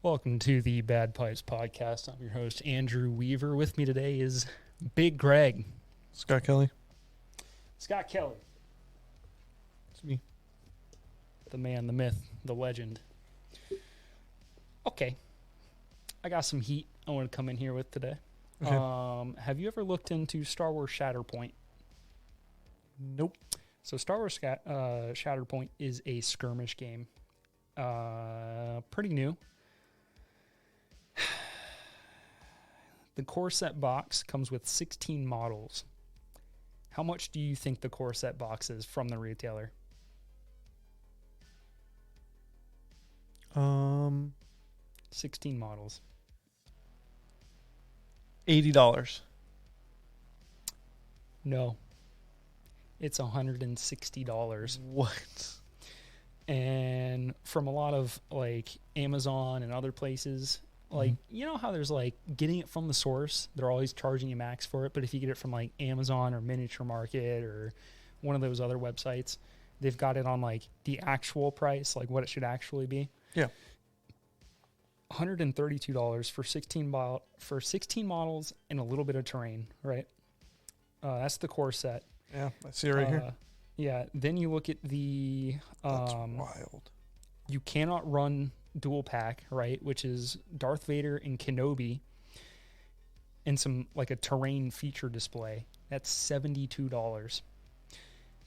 Welcome to the Bad Pipes Podcast. I'm your host, Andrew Weaver. With me today is Big Greg. Scott Kelly. Scott Kelly. It's me. The man, the myth, the legend. Okay. I got some heat I want to come in here with today. Okay. Have you ever looked into Star Wars Shatterpoint? Nope. So Star Wars Shatterpoint is a skirmish game. Pretty new. The core set box comes with 16 models. How much do you think the core set box is from the retailer? 16 models. $80. No. It's $160. What? And from a lot of like Amazon and other places, like, you know how there's like getting it from the source, they're always charging you max for it. But if you get it from like Amazon or Miniature Market or one of those other websites, they've got it on like the actual price, like what it should actually be. Yeah. $132 for 16 models and a little bit of terrain, right? That's the core set. Yeah, I see it right here. Yeah. Then you look at the That's wild. you cannot run dual pack, right? Which is Darth Vader and Kenobi and some like a terrain feature display. That's $72.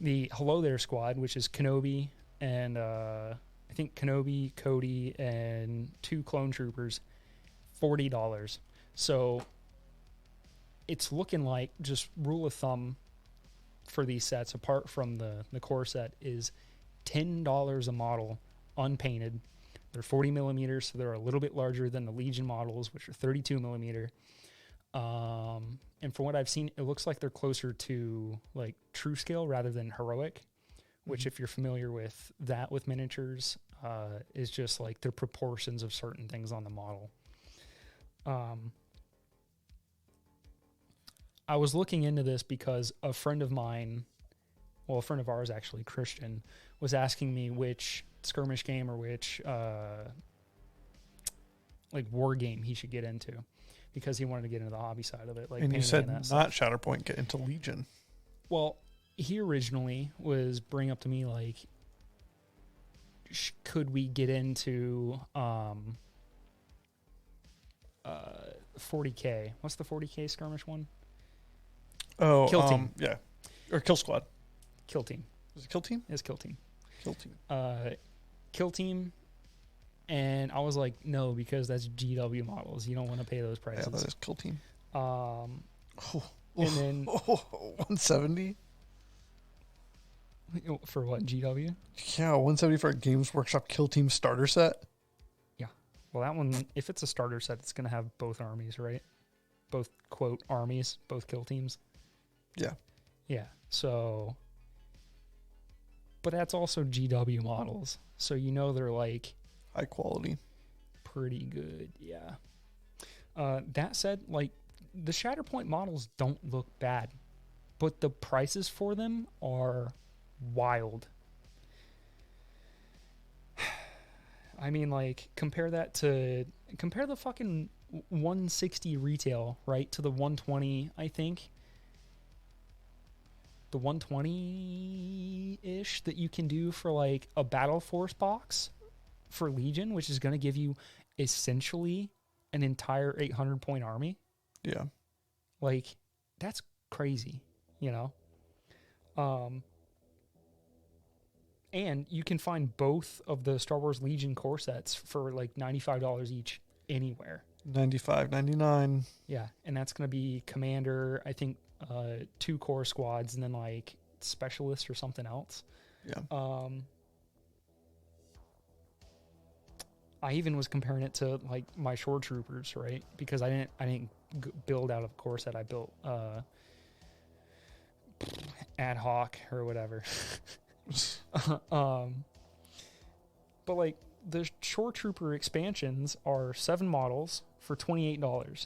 The Hello There squad, which is Kenobi and I think Kenobi, Cody, and 2 clone troopers, $40. So it's looking like, just rule of thumb for these sets, apart from the core set, is $10 a model, unpainted. They're 40 millimeters, so they're a little bit larger than the Legion models, which are 32 millimeter. And from what I've seen, it looks like they're closer to like true scale rather than heroic, which if you're familiar with that with miniatures, is just like the proportions of certain things on the model. I was looking into this because a friend of mine, well, a friend of ours actually, Christian, was asking me which skirmish game or which like war game he should get into, because he wanted to get into the hobby side of it. Like, and you said not Shatterpoint, get into Legion. Well, he originally was bringing up to me like, could we get into 40K? What's the 40K skirmish one? Oh, Kill Team. Yeah. Or Kill Squad. Kill Team. Is it Kill Team? It's Kill Team. Kill Team. Kill Team. And I was like, no, because that's GW models. You don't want to pay those prices. Yeah, that is Kill Team. And then 170? for what, GW? Yeah, 170 for a Games Workshop Kill Team starter set. Yeah. Well, that one, if it's a starter set, it's going to have both armies, right? Both, quote, armies, both kill teams. Yeah. Yeah. So, but that's also GW models. So, you know, they're like high quality. Pretty good. Yeah. That said, like, the Shatterpoint models don't look bad, but the prices for them are wild. I mean, like, compare the fucking 160 retail, right, to the 120, I think. The 120-ish that you can do for, like, a Battle Force box for Legion, which is going to give you essentially an entire 800-point army. Yeah. Like, that's crazy, you know? And you can find both of the Star Wars Legion core sets for, like, $95 each anywhere. $95, $99. Yeah, and that's going to be Commander, I think 2 core squads, and then, like, Specialist or something else. Yeah. I even was comparing it to, like, my Shore Troopers, right? Because I didn't build out of a core set. I built ad hoc or whatever. But, like, the Shore Trooper expansions are 7 models for $28.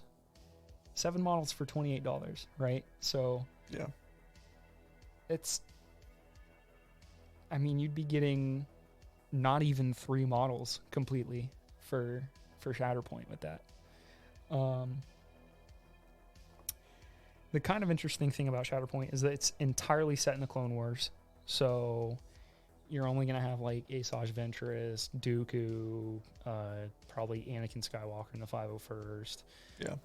7 models for $28, right? So yeah, it's, I mean, you'd be getting not even 3 models completely for for Shatterpoint with that. The kind of interesting thing about Shatterpoint is that it's entirely set in the Clone Wars. So you're only going to have like Asajj Ventress, Dooku, probably Anakin Skywalker in the 501st. Yeah.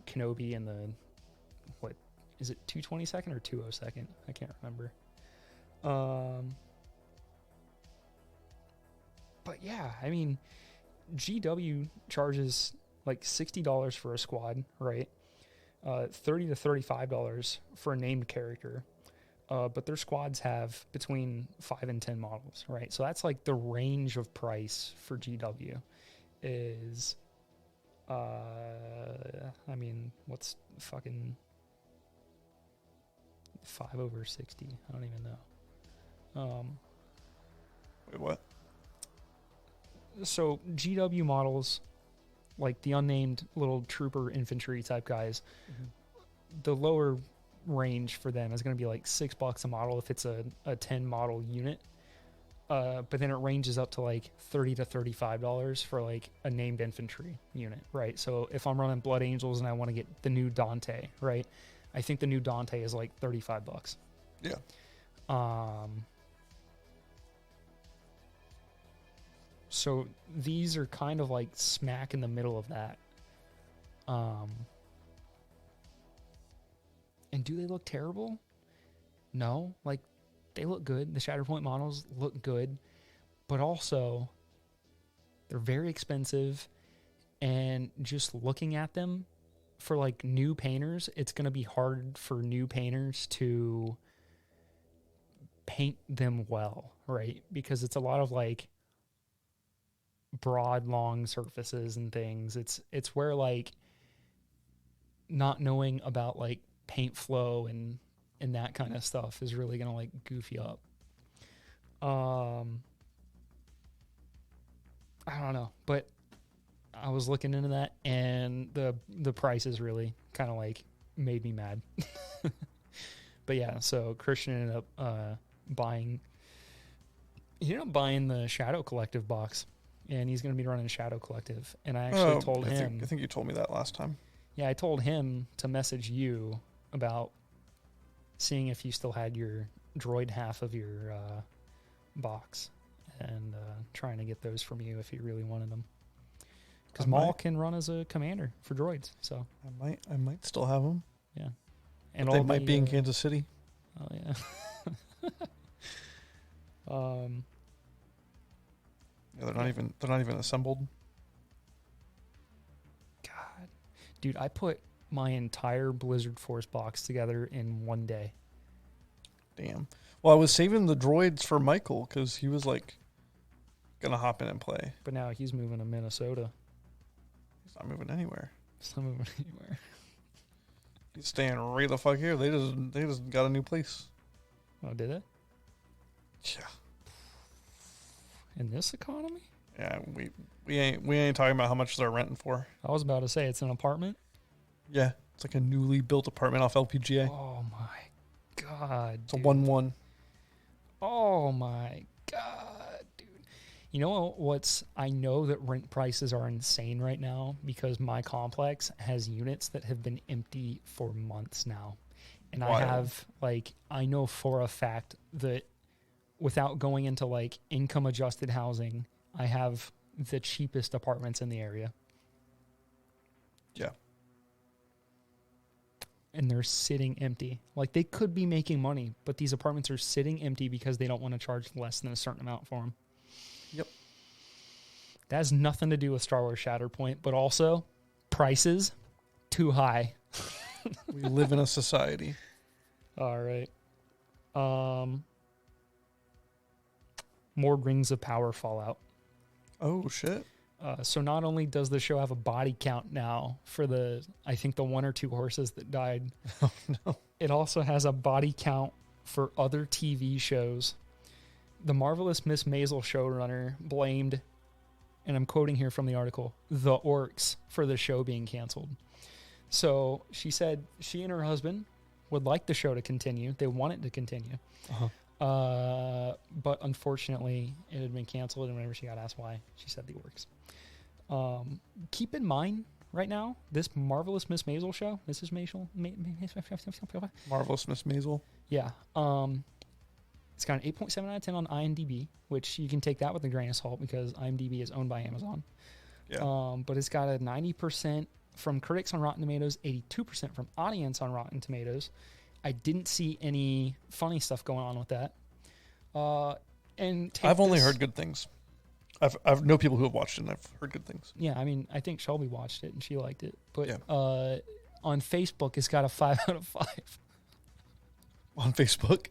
Kenobi in the, what, is it 222nd or 202nd? I can't remember. But yeah, I mean, GW charges like $60 for a squad, right? $30 to $35 for a named character. But their squads have between 5 and 10 models, right? So that's like the range of price for GW is, I mean, what's fucking 5 over 60? I don't even know. Wait, what? So GW models, like the unnamed little trooper infantry type guys, the lower range for them is going to be like $6 a model if it's a 10 model unit. But then it ranges up to like $30 to $35 for like a named infantry unit, right? So if I'm running Blood Angels and I want to get the new Dante, right? I think the new Dante is like $35. Yeah. So these are kind of like smack in the middle of that. And do they look terrible? No. Like, they look good. The Shatterpoint models look good. But also, they're very expensive. And just looking at them for, like, new painters, it's going to be hard for new painters to paint them well, right? Because it's a lot of, like, broad, long surfaces and things. It's where, like, not knowing about, like, paint flow and that kind of stuff is really gonna like goof you up. I don't know, but I was looking into that and the prices really kind of like made me mad. But yeah, so Christian ended up buying the Shadow Collective box, and he's gonna be running Shadow Collective. And I actually told him, I think you told me that last time. Yeah, I told him to message you about seeing if you still had your droid half of your box and trying to get those from you if you really wanted them. Because Maul can run as a commander for droids, so I might still have them. Yeah, and they might be in Kansas City. Oh yeah. Yeah, they're not even assembled. God, dude, I put my entire Blizzard Force box together in one day. Damn. Well, I was saving the droids for Michael because he was like gonna hop in and play. But now he's moving to Minnesota. He's not moving anywhere. He's not moving anywhere. He's staying right the fuck here. They just got a new place. Oh, did it? Yeah. In this economy? Yeah, we ain't talking about how much they're renting for. I was about to say it's an apartment. Yeah, it's like a newly built apartment off LPGA. Oh my god! It's a 1-1. Oh my god, dude! You know what's? I know that rent prices are insane right now because my complex has units that have been empty for months now, and Wild. I know for a fact that without going into like income adjusted housing, I have the cheapest apartments in the area. Yeah. And they're sitting empty. Like, they could be making money, but these apartments are sitting empty because they don't want to charge less than a certain amount for them. Yep. That has nothing to do with Star Wars Shatterpoint, but also prices too high. We live in a society. All right. More Rings of Power Fallout. Oh, shit. So not only does the show have a body count now for I think the 1 or 2 horses that died. Oh, no. It also has a body count for other TV shows. The Marvelous Miss Maisel showrunner blamed, and I'm quoting here from the article, the orcs for the show being canceled. So she said she and her husband would like the show to continue. They want it to continue. But unfortunately, it had been canceled, and whenever she got asked why, she said the orcs. Keep in mind right now, this Marvelous Miss Maisel show, Mrs. Maisel, Marvelous Miss Maisel. yeah. It's got an 8.7 out of 10 on IMDb, which you can take that with a grain of salt because IMDb is owned by Amazon. Yeah. But it's got a 90% from critics on Rotten Tomatoes, 82% from audience on Rotten Tomatoes. I didn't see any funny stuff going on with that. And I've only heard good things. I've know people who have watched it, and I've heard good things. Yeah, I mean, I think Shelby watched it and she liked it. But Yeah. On Facebook, it's got a 5 out of 5. On Facebook?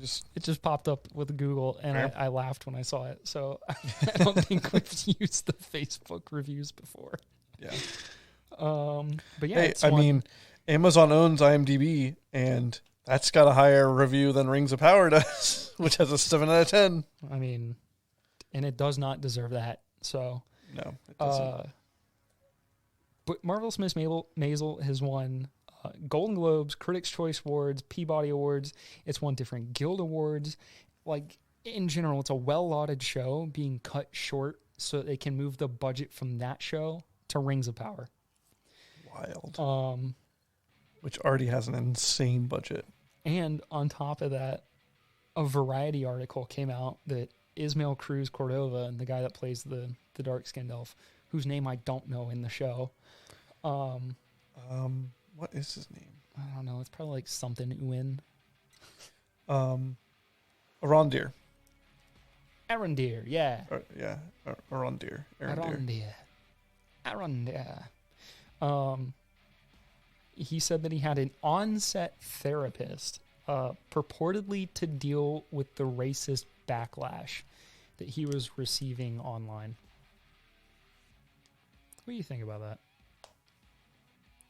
It just popped up with Google, and Yeah. I laughed when I saw it. So I don't think we've used the Facebook reviews before. Yeah. But yeah, Hey, it's I mean, Amazon owns IMDb, and that's got a higher review than Rings of Power does, which has a 7 out of 10. I mean, and it does not deserve that. So No, it doesn't. but Marvelous Miss Maisel has won Golden Globes, Critics' Choice Awards, Peabody Awards. It's won different Guild Awards. Like, in general, it's a well-lauded show being cut short so they can move the budget from that show to Rings of Power. Wild. Which already has an insane budget. And on top of that, a Variety article came out that Ismael Cruz Cordova, and the guy that plays the dark-skinned elf, whose name I don't know in the show. What is his name? I don't know. It's probably like something Uin. Arondir. Arondir, yeah. Arondir. Arondir. He said that he had an on-set therapist purportedly to deal with the racist backlash that he was receiving online. What do you think about that?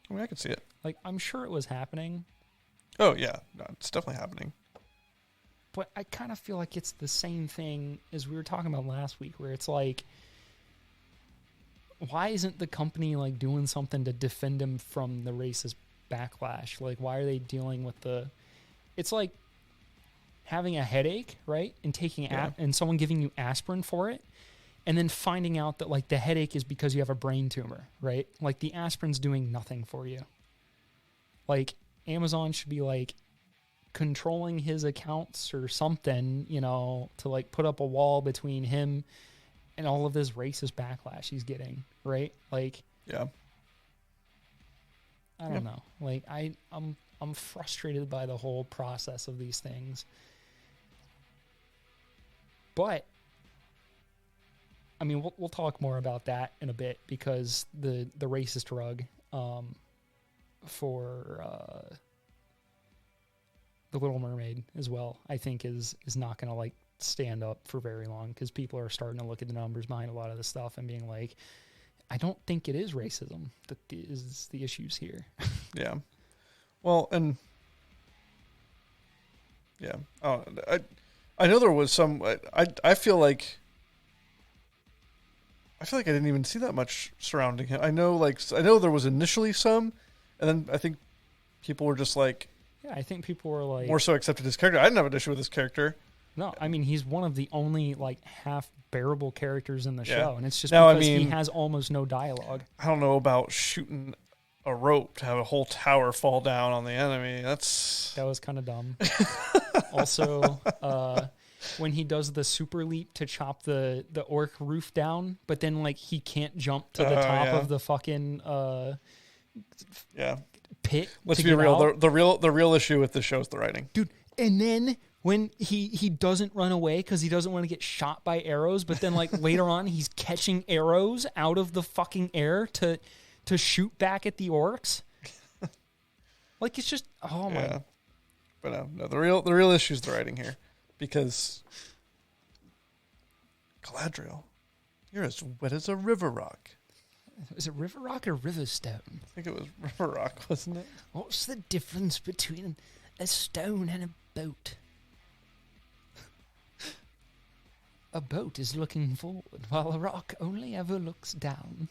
I mean, I could see it. Like, I'm sure it was happening, Oh, yeah. No, it's definitely happening. but I kind of feel like it's the same thing as we were talking about last week, where it's like, why isn't the company like doing something to defend him from the racist backlash? Like, why are they dealing with it's like having a headache, right? And taking and someone giving you aspirin for it, and then finding out that like the headache is because you have a brain tumor, right? Like, the aspirin's doing nothing for you. Like, Amazon should be like controlling his accounts or something, to like put up a wall between him and all of this racist backlash he's getting, right? Like, Yeah. I don't know. Like, I'm frustrated by the whole process of these things. But I mean, we'll talk more about that in a bit, because the racist rug for the Little Mermaid as well, I think is not going to like stand up for very long, because people are starting to look at the numbers behind a lot of this stuff and being like, I don't think it is racism that is the issues here. Yeah. Well, and yeah, I know there was some. I feel like I didn't even see that much surrounding him. I know there was initially some, and then I think people were just like, Yeah, I think people were like, more so accepted his character. I didn't have an issue with his character. No, I mean, he's one of the only like half bearable characters in the Yeah. show, and it's just Now, because I mean, he has almost no dialogue. I don't know about shooting a rope to have a whole tower fall down on the enemy. That was kind of dumb. Also, when he does the super leap to chop the orc roof down, but then like he can't jump to the top of the fucking pit. Let's be real. The real issue with this show is the writing, dude. And then when he doesn't run away because he doesn't want to get shot by arrows, but then like later on he's catching arrows out of the fucking air to shoot back at the orcs. Like, it's just, oh my. Yeah. But no, the real issue is the writing here, because Galadriel, you're as wet as a river rock. Is it River Rock or Riverstone? I think it was River Rock, wasn't it? What's the difference between a stone and a boat? A boat is looking forward, while a rock only ever looks down.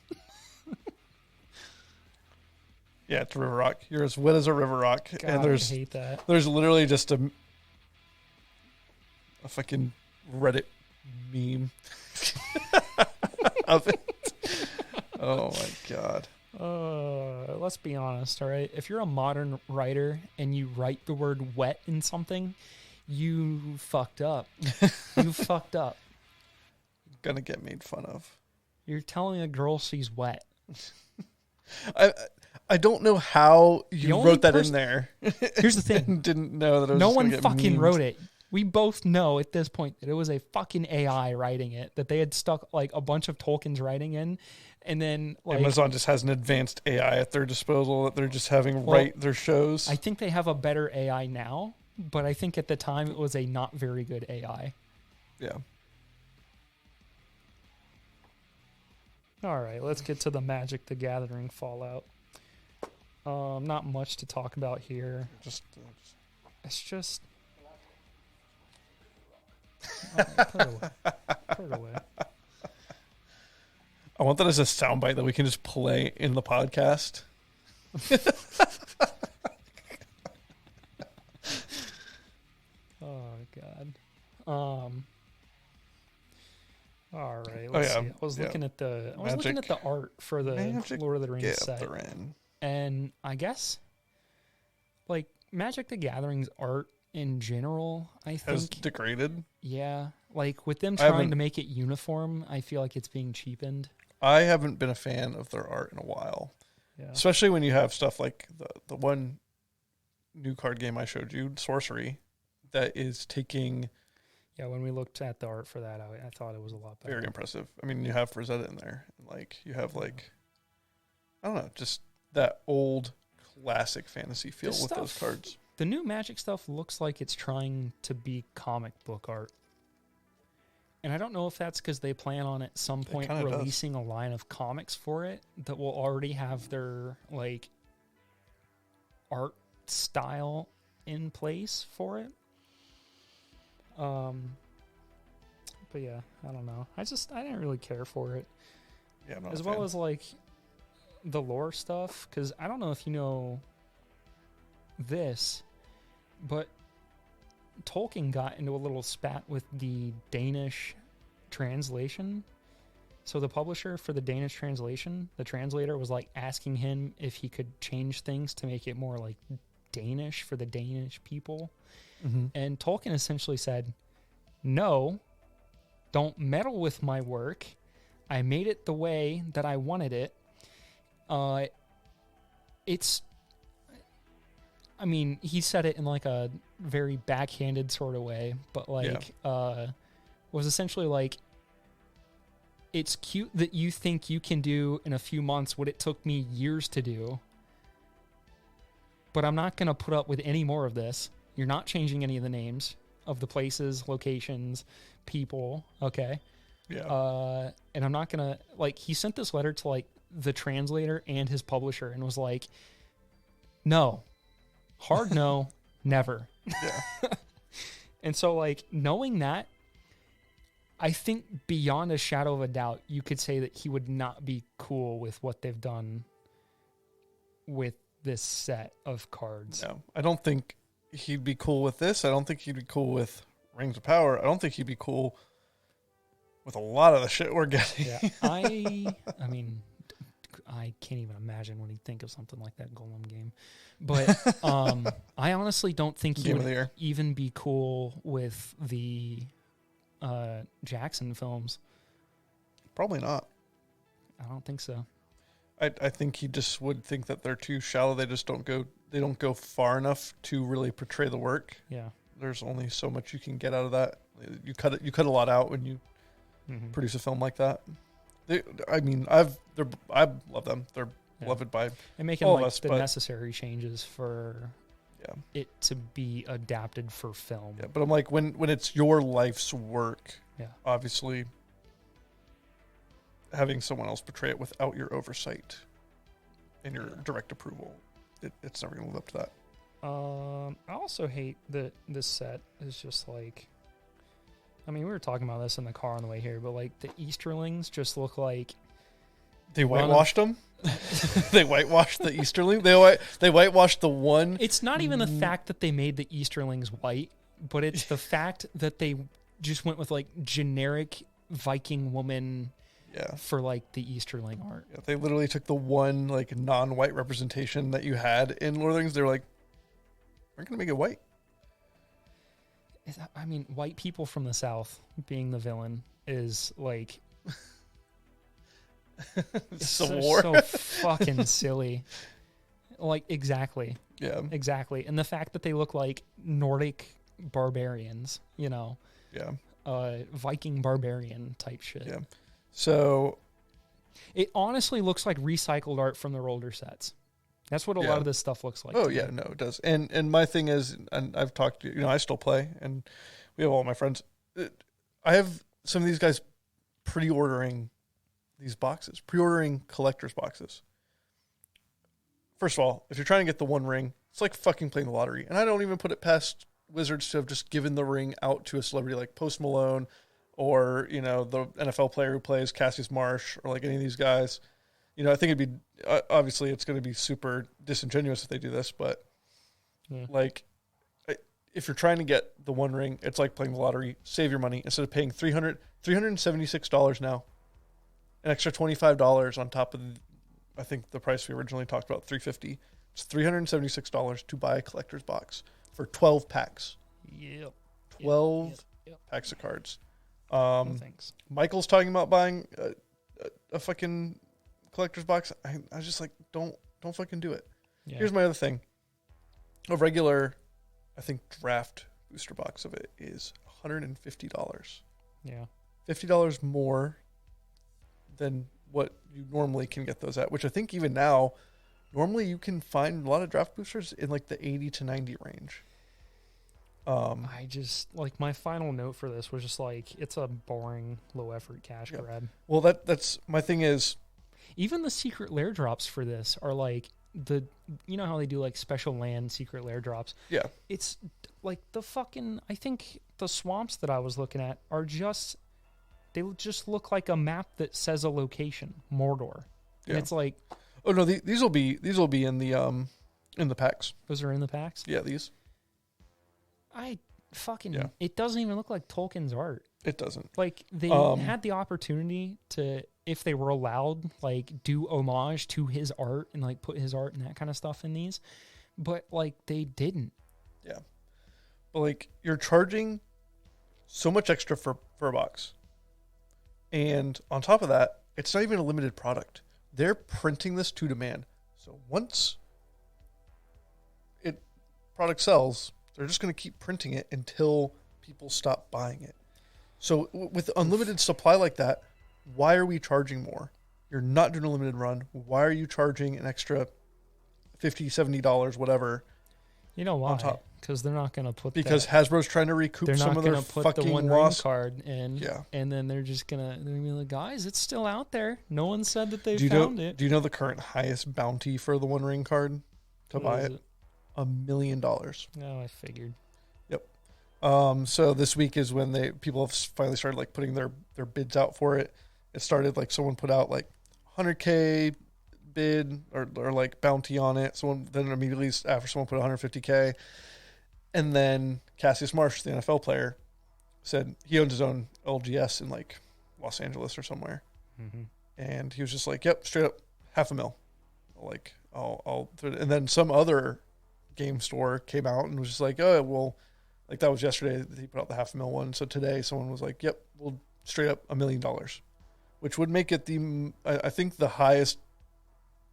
Yeah, it's River Rock. You're as wet as a river rock. God, and I hate that. There's literally just a fucking Reddit meme. of it. Oh my god. Let's be honest, all right? If you're a modern writer and you write the word wet in something, you fucked up. You fucked up. Gonna get made fun of. You're telling a girl she's wet. I don't know how you wrote that in there. Here's the thing. Didn't know that it was no one get fucking memed. wrote it. We both know at this point that it was a fucking AI writing it, that they had stuck like a bunch of Tolkien's writing in, and then like Amazon just has an advanced AI at their disposal that they're just having write their shows. I think they have a better AI now, but I think at the time it was a not very good AI. Yeah. All right, let's get to the Magic the Gathering Fallout. Not much to talk about here. It's just... All right, put it away. Put it away. I want that as a soundbite that we can just play in the podcast. Oh, God. All right, let's see. I was looking at the art for the Magic Lord of the Rings set. Gathering. And I guess, like, Magic the Gathering's art in general, I think... Has degraded? Yeah. Like, with them trying to make it uniform, I feel like it's being cheapened. I haven't been a fan of their art in a while. Yeah. Especially when you have stuff like the one new card game I showed you, Sorcery, that is taking... Yeah, when we looked at the art for that, I thought it was a lot better. Very impressive. I mean, you have Rosetta in there. Like, you have, like... I don't know, just that old classic fantasy feel with those cards. The new Magic stuff looks like it's trying to be comic book art. And I don't know if that's because they plan on at some point releasing a line of comics for it that will already have their, like, art style in place for it. But yeah, I don't know. I didn't really care for it. Yeah, I'm not as a well fan. as, like, the lore stuff, because I don't know if you know this, but Tolkien got into a little spat with the Danish translation. So the publisher for the Danish translation, the translator was like asking him if he could change things to make it more like Danish for the Danish people. Mm-hmm. And Tolkien essentially said, no, don't meddle with my work. I made it the way that I wanted it. I mean, he said it in like a very backhanded sort of way, but like, was essentially like, it's cute that you think you can do in a few months what it took me years to do, but I'm not going to put up with any more of this. You're not changing any of the names of the places, locations, people. Okay. Yeah. And I'm not going to, like, he sent this letter to like the translator and his publisher and was like, no, hard no, never. Yeah. And so, like, knowing that, I think beyond a shadow of a doubt, you could say that he would not be cool with what they've done with this set of cards. No, I don't think he'd be cool with this. I don't think he'd be cool with Rings of Power. I don't think he'd be cool with a lot of the shit we're getting. Yeah, I mean, I can't even imagine when he'd think of something like that Golem game. But I honestly don't think he would even be cool with the Jackson films. Probably not. I don't think so. I think he just would think that they're too shallow. They just don't go far enough to really portray the work. Yeah. There's only so much you can get out of that. You cut a lot out when you produce a film like that. I love them. They're beloved by and making like the necessary changes for it to be adapted for film. Yeah, but I'm like when it's your life's work. Yeah. Obviously, having someone else portray it without your oversight and your direct approval, it's never going to live up to that. I also hate that this set is just like, I mean, we were talking about this in the car on the way here, but like the Easterlings just look like they whitewashed them. They whitewashed the Easterling. They whitewashed the one. It's not even the fact that they made the Easterlings white, but it's the fact that they just went with like generic Viking woman Yeah. For like the Easterling art. Yeah, they literally took the one like non-white representation that you had in Lord of the Rings. They're like, we're gonna make it white. I mean, white people from the South being the villain is like Civil War. So fucking silly. Like, exactly. Yeah. Exactly. And the fact that they look like Nordic barbarians, you know. Yeah. Viking barbarian type shit. Yeah. So it honestly looks like recycled art from their older sets. That's what a lot of this stuff looks like. Oh yeah, no, it does. And my thing is, and I've talked to, I still play, and we have all my friends. I have some of these guys pre-ordering these boxes, pre-ordering collector's boxes. First of all, if you're trying to get the one ring, it's like fucking playing the lottery. And I don't even put it past Wizards to have just given the ring out to a celebrity like Post Malone, or, the NFL player who plays Cassius Marsh, or like any of these guys. I think it'd be, obviously it's going to be super disingenuous if they do this, but like, if you're trying to get the one ring, it's like playing the lottery. Save your money. Instead of paying $376 now, an extra $25 on top of, I think the price we originally talked about, $350. It's $376 to buy a collector's box for 12 packs. Yep. 12 packs of cards. No thanks. Michael's talking about buying a fucking collector's box. I was just like, don't fucking do it. Yeah. Here's my other thing. A regular, I think, draft booster box of it is $150. Yeah. $50 more than what you normally can get those at, which I think even now, normally you can find a lot of draft boosters in like the 80 to 90 range. I just, like, my final note for this was just like, it's a boring, low effort cash grab. Well, that's my thing is, even the secret lair drops for this are like you know how they do like special land secret lair drops? Yeah. It's like the fucking, I think the swamps that I was looking at are just, they just look like a map that says a location, Mordor. And it's like, oh no, these will be in the packs. Those are in the packs? Yeah, these. It doesn't even look like Tolkien's art. It doesn't. Like, they had the opportunity to, if they were allowed, like, do homage to his art and, like, put his art and that kind of stuff in these. But, like, they didn't. Yeah. But, like, you're charging so much extra for a box. And on top of that, it's not even a limited product. They're printing this to demand. So once product sells, they're just going to keep printing it until people stop buying it. So with unlimited supply like that, why are we charging more? You're not doing a limited run. Why are you charging an extra $50, $70, whatever? You know why? Because they're not going to put Hasbro's trying to recoup some of their fucking loss. They're not going to put the one ring card in, and then they're going to be like, guys, it's still out there. No one said that they found it. Do you know the current highest bounty for the one ring card to buy it? $1 million. Oh, I figured. Yep. So this week is when people have finally started like putting their bids out for it. It started like someone put out like 100K bid or like bounty on it. Then immediately after someone put 150K, and then Cassius Marsh, the NFL player, said he owns his own LGS in like Los Angeles or somewhere, and he was just like, "Yep, straight up $500,000." Like I'll and then some other game store came out and was just like, "Oh well," like that was yesterday that he put out the $500,000 one. So today someone was like, "Yep, we'll straight up $1 million," which would make it I think the highest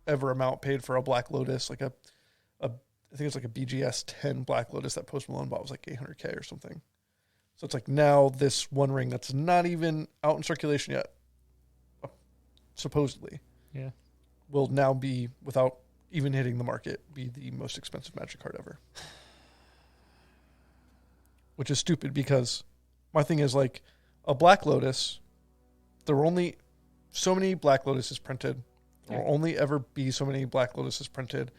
ever amount paid for a Black Lotus, like I think it's like a BGS 10 Black Lotus that Post Malone bought was like $800K or something. So it's like now this one ring that's not even out in circulation yet, supposedly, will now be, without even hitting the market, be the most expensive Magic card ever. Which is stupid because my thing is like a Black Lotus, there were only so many Black Lotuses printed. There will only ever be so many Black Lotuses printed.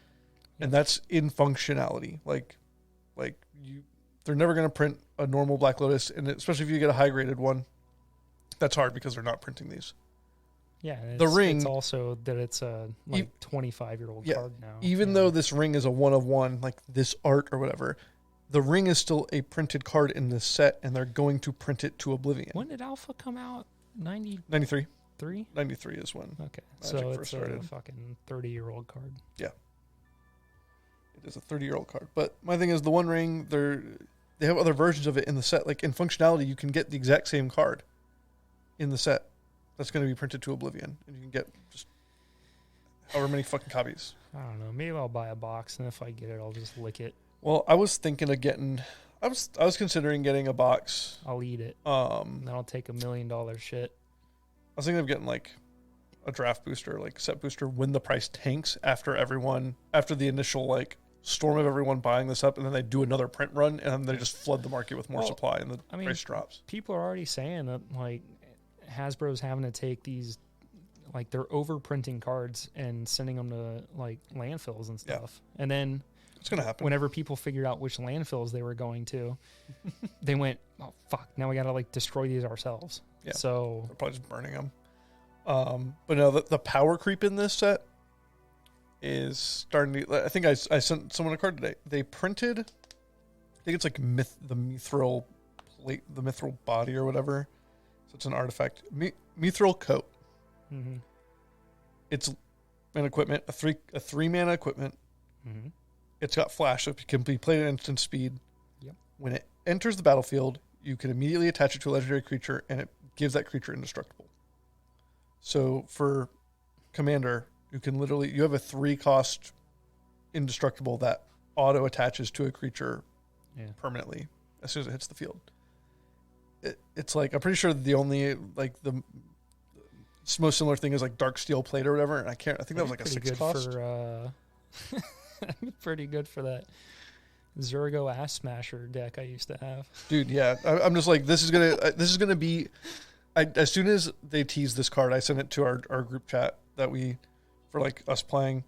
And that's in functionality. Like they're never going to print a normal Black Lotus, and especially if you get a high graded one, that's hard because they're not printing these. Yeah, the ring. It's also that it's a 25-year-old card now. Even though this ring is a 1 of 1, like this art or whatever, the ring is still a printed card in this set, and they're going to print it to oblivion. When did Alpha come out? 93. 93? 93 is when Okay. Magic So first it's started. a fucking 30-year-old card. It is a 30-year-old card. But my thing is, the One Ring, they have other versions of it in the set. Like, in functionality, you can get the exact same card in the set that's going to be printed to oblivion. And you can get just however many fucking copies. I don't know. Maybe I'll buy a box, and if I get it, I'll just lick it. Well, I was thinking of getting... I was considering getting a box. I'll eat it. And then I'll take $1 million shit. I was thinking of getting, like, a draft booster, like, set booster when the price tanks after the initial, like, storm of everyone buying this up, and then they do another print run, and then they just flood the market with more supply, and the price drops. People are already saying that, like, Hasbro's having to take these, like, they're overprinting cards and sending them to, like, landfills and stuff. Yeah. And then it's going to happen. Whenever people figured out which landfills they were going to, they went, oh, fuck, now we got to, like, destroy these ourselves. Yeah. So they're probably just burning them. But no, the power creep in this set is starting to... I think I sent someone a card today. They printed, I think it's like the mithril plate, the mithril body or whatever. So it's an artifact. Mithril coat. Mm-hmm. It's an equipment, a three mana equipment. Mm-hmm. It's got flash, so it can be played at instant speed. Yep. When it enters the battlefield, you can immediately attach it to a legendary creature, and it gives that creature indestructible. So for Commander, you have a 3-cost indestructible that auto attaches to a creature permanently as soon as it hits the field. It's like, I'm pretty sure the only, like, the most similar thing is like Dark Steel Plate or whatever, and I think that was like a 6-cost. Pretty good for that Zergo Ass Smasher deck I used to have. Dude, yeah. I'm just like, this is gonna be... as soon as they tease this card, I sent it to our group chat for like us playing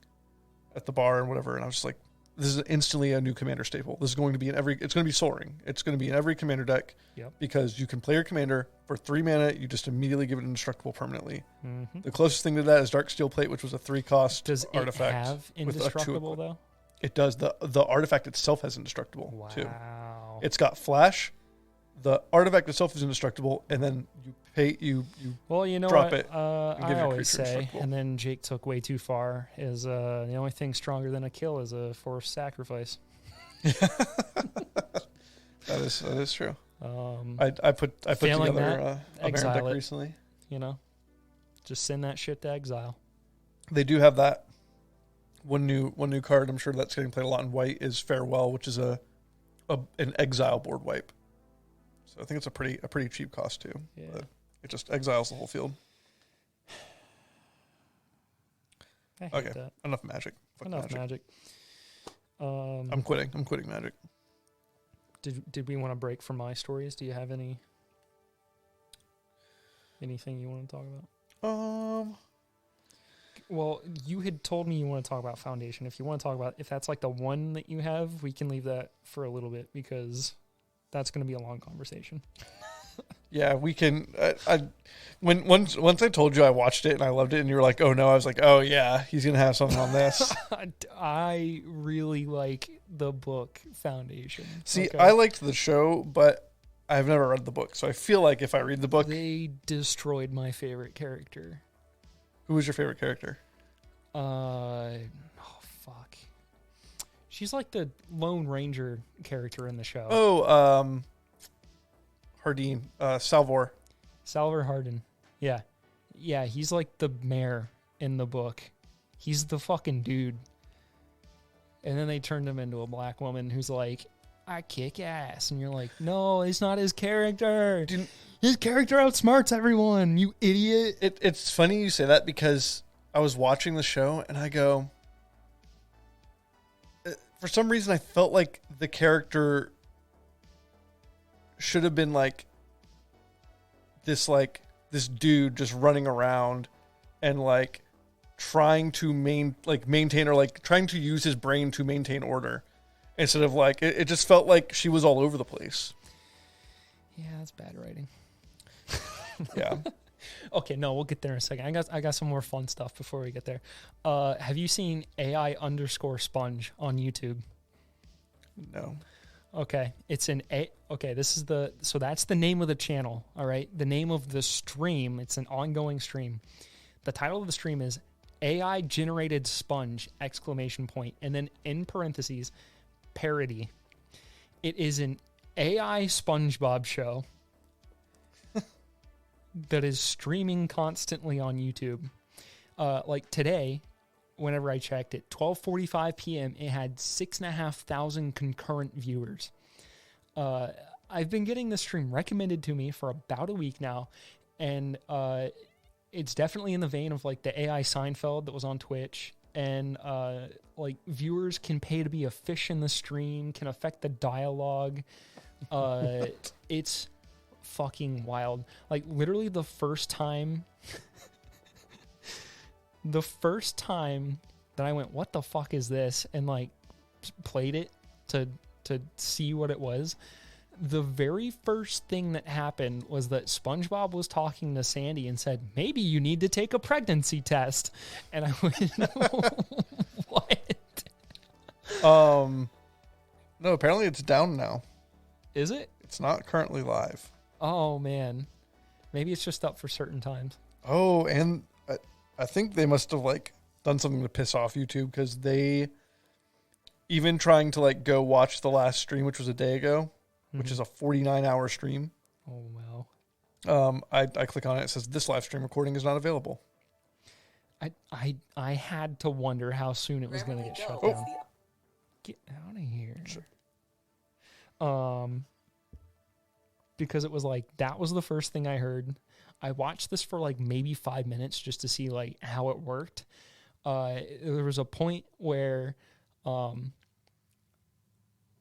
at the bar and whatever, and I was just like, this is instantly a new Commander staple. This is going to be it's going to be Soaring. It's going to be in every Commander deck. Yep. Because you can play your Commander for 3 mana, you just immediately give it indestructible permanently. Mm-hmm. The closest thing to that is Dark Steel Plate, which was a 3-cost artifact. Does it have indestructible though? It does. The artifact itself has indestructible too. Wow. It's got flash. The artifact itself is indestructible, and then you well, you know drop what? it. I always say, and then Jake took way too far, is the only thing stronger than a kill is a forced sacrifice. That is true. I put together a Baron deck recently. You know, just send that shit to exile. They do have that one new card. I'm sure that's getting played a lot in white. Is Farewell, which is an exile board wipe. So I think it's a pretty cheap cost too. Yeah. But it just exiles the whole field. I hate Okay, that. enough Magic. Fuck Enough Magic. I'm quitting. I'm quitting Magic. Did we want to break from my stories? Do you have anything you want to talk about? Well, you had told me you want to talk about Foundation. If you want to talk about, if that's like the one that you have, we can leave that for a little bit because that's going to be a long conversation. Yeah, we can. Once I told you I watched it and I loved it, and you were like, "Oh no," I was like, "Oh yeah, he's gonna have something on this." I really like the book Foundation. See, okay. I liked the show, but I've never read the book, so I feel like if I read the book, they destroyed my favorite character. Who was your favorite character? Oh fuck. She's like the Lone Ranger character in the show. Oh, Hardin, Salvor Hardin. Yeah. Yeah, he's like the mayor in the book. He's the fucking dude. And then they turned him into a black woman who's like, I kick ass. And you're like, no, it's not his character. His character outsmarts everyone, you idiot. It's funny you say that because I was watching the show and I go, for some reason I felt like the character should have been like this dude just running around and like trying to maintain or like trying to use his brain to maintain order instead of like it just felt like she was all over the place. Yeah, that's bad writing. Yeah. Okay, no, we'll get there in a second. I got some more fun stuff before we get there. Have you seen AI_Sponge on YouTube? No. Okay, it's an A. Okay, so that's the name of the channel. All right, the name of the stream. It's an ongoing stream. The title of the stream is AI generated sponge exclamation point, and then in parentheses parody. It is an AI SpongeBob show that is streaming constantly on YouTube. Like today, whenever I checked at 12:45 p.m., it had 6,500 concurrent viewers. I've been getting this stream recommended to me for about a week now, and it's definitely in the vein of like the AI Seinfeld that was on Twitch, and like viewers can pay to be a fish in the stream, can affect the dialogue. It's fucking wild. Like literally the first time that I went, what the fuck is this? And like played it to see what it was. The very first thing that happened was that SpongeBob was talking to Sandy and said, maybe you need to take a pregnancy test. And I went, what? No, apparently it's down now. Is it? It's not currently live. Oh, man. Maybe it's just up for certain times. Oh, and I think they must have like done something to piss off YouTube, because they, even trying to like go watch the last stream, which was a day ago, which is a 49-hour stream. Oh, wow. I click on it. It says this live stream recording is not available. I had to wonder how soon it was going to get shut down. Get out of here. Sure. Because it was like, that was the first thing I heard. I watched this for like maybe 5 minutes just to see like how it worked. There was a point where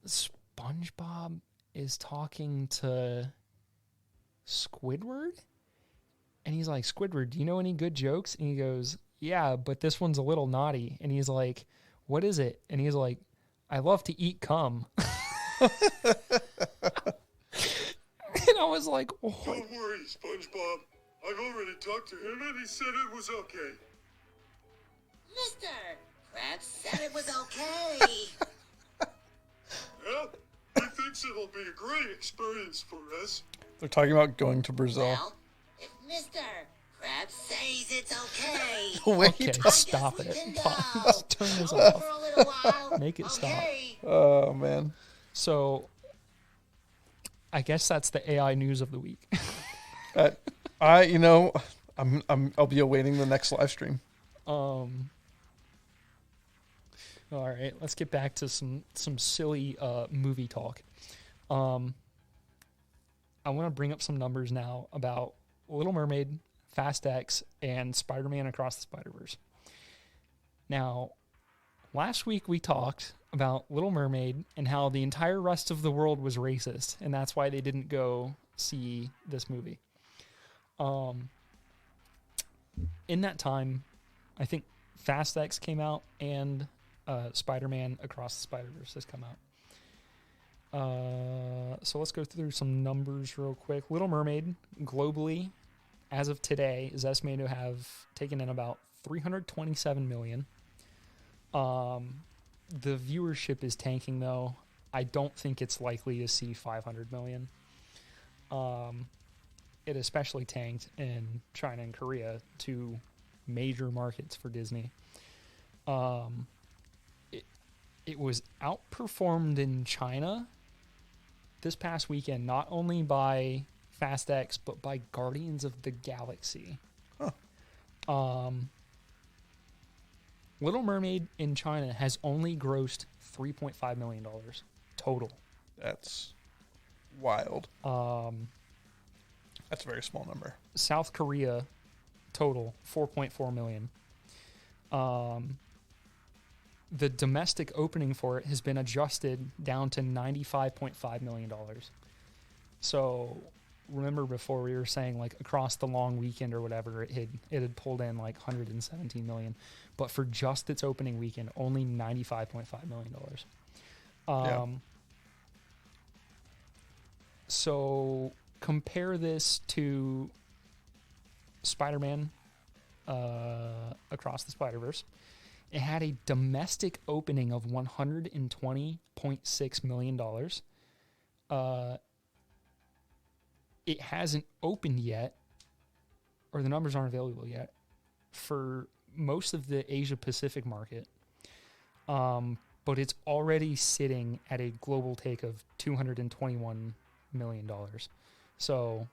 SpongeBob is talking to Squidward, and he's like, Squidward, do you know any good jokes? And he goes, yeah, but this one's a little naughty. And he's like, what is it? And he's like, I love to eat cum. And I was like, oh. Don't worry, SpongeBob. I've already talked to him and he said it was okay. Mr. Krabs said it was okay. Well, he thinks it'll be a great experience for us. They're talking about going to Brazil. Well, if Mr. Krabs says it's okay, Wait, Okay, stop it. can Pause. go. Turn this Go off. for a little while. Make it stop. Okay. Oh man. So I guess that's the AI news of the week. I'll be awaiting the next live stream. All right, let's get back to some silly movie talk. I want to bring up some numbers now about Little Mermaid, Fast X, and Spider-Man Across the Spider-Verse. Now, last week we talked about Little Mermaid and how the entire rest of the world was racist, and that's why they didn't go see this movie. In that time, I think Fast X came out and Spider-Man Across the Spider-Verse has come out. So let's go through some numbers real quick. Little Mermaid, globally, as of today, is estimated to have taken in about 327 million. The viewership is tanking, though. I don't think it's likely to see 500 million. It especially tanked in China and Korea, two major markets for Disney. It was outperformed in China this past weekend, not only by Fast X, but by Guardians of the Galaxy. Huh. Little Mermaid in China has only grossed $3.5 million total. That's wild. That's a very small number. South Korea total $4.4 million. The domestic opening for it has been adjusted down to $95.5 million. So remember before we were saying like across the long weekend or whatever, it had pulled in like 117 million, but for just its opening weekend, only $95.5 million. Yeah. So compare this to Spider-Man Across the Spider-Verse. It had a domestic opening of $120.6 million It hasn't opened yet, or the numbers aren't available yet for most of the Asia Pacific market. But it's already sitting at a global take of $221 million. So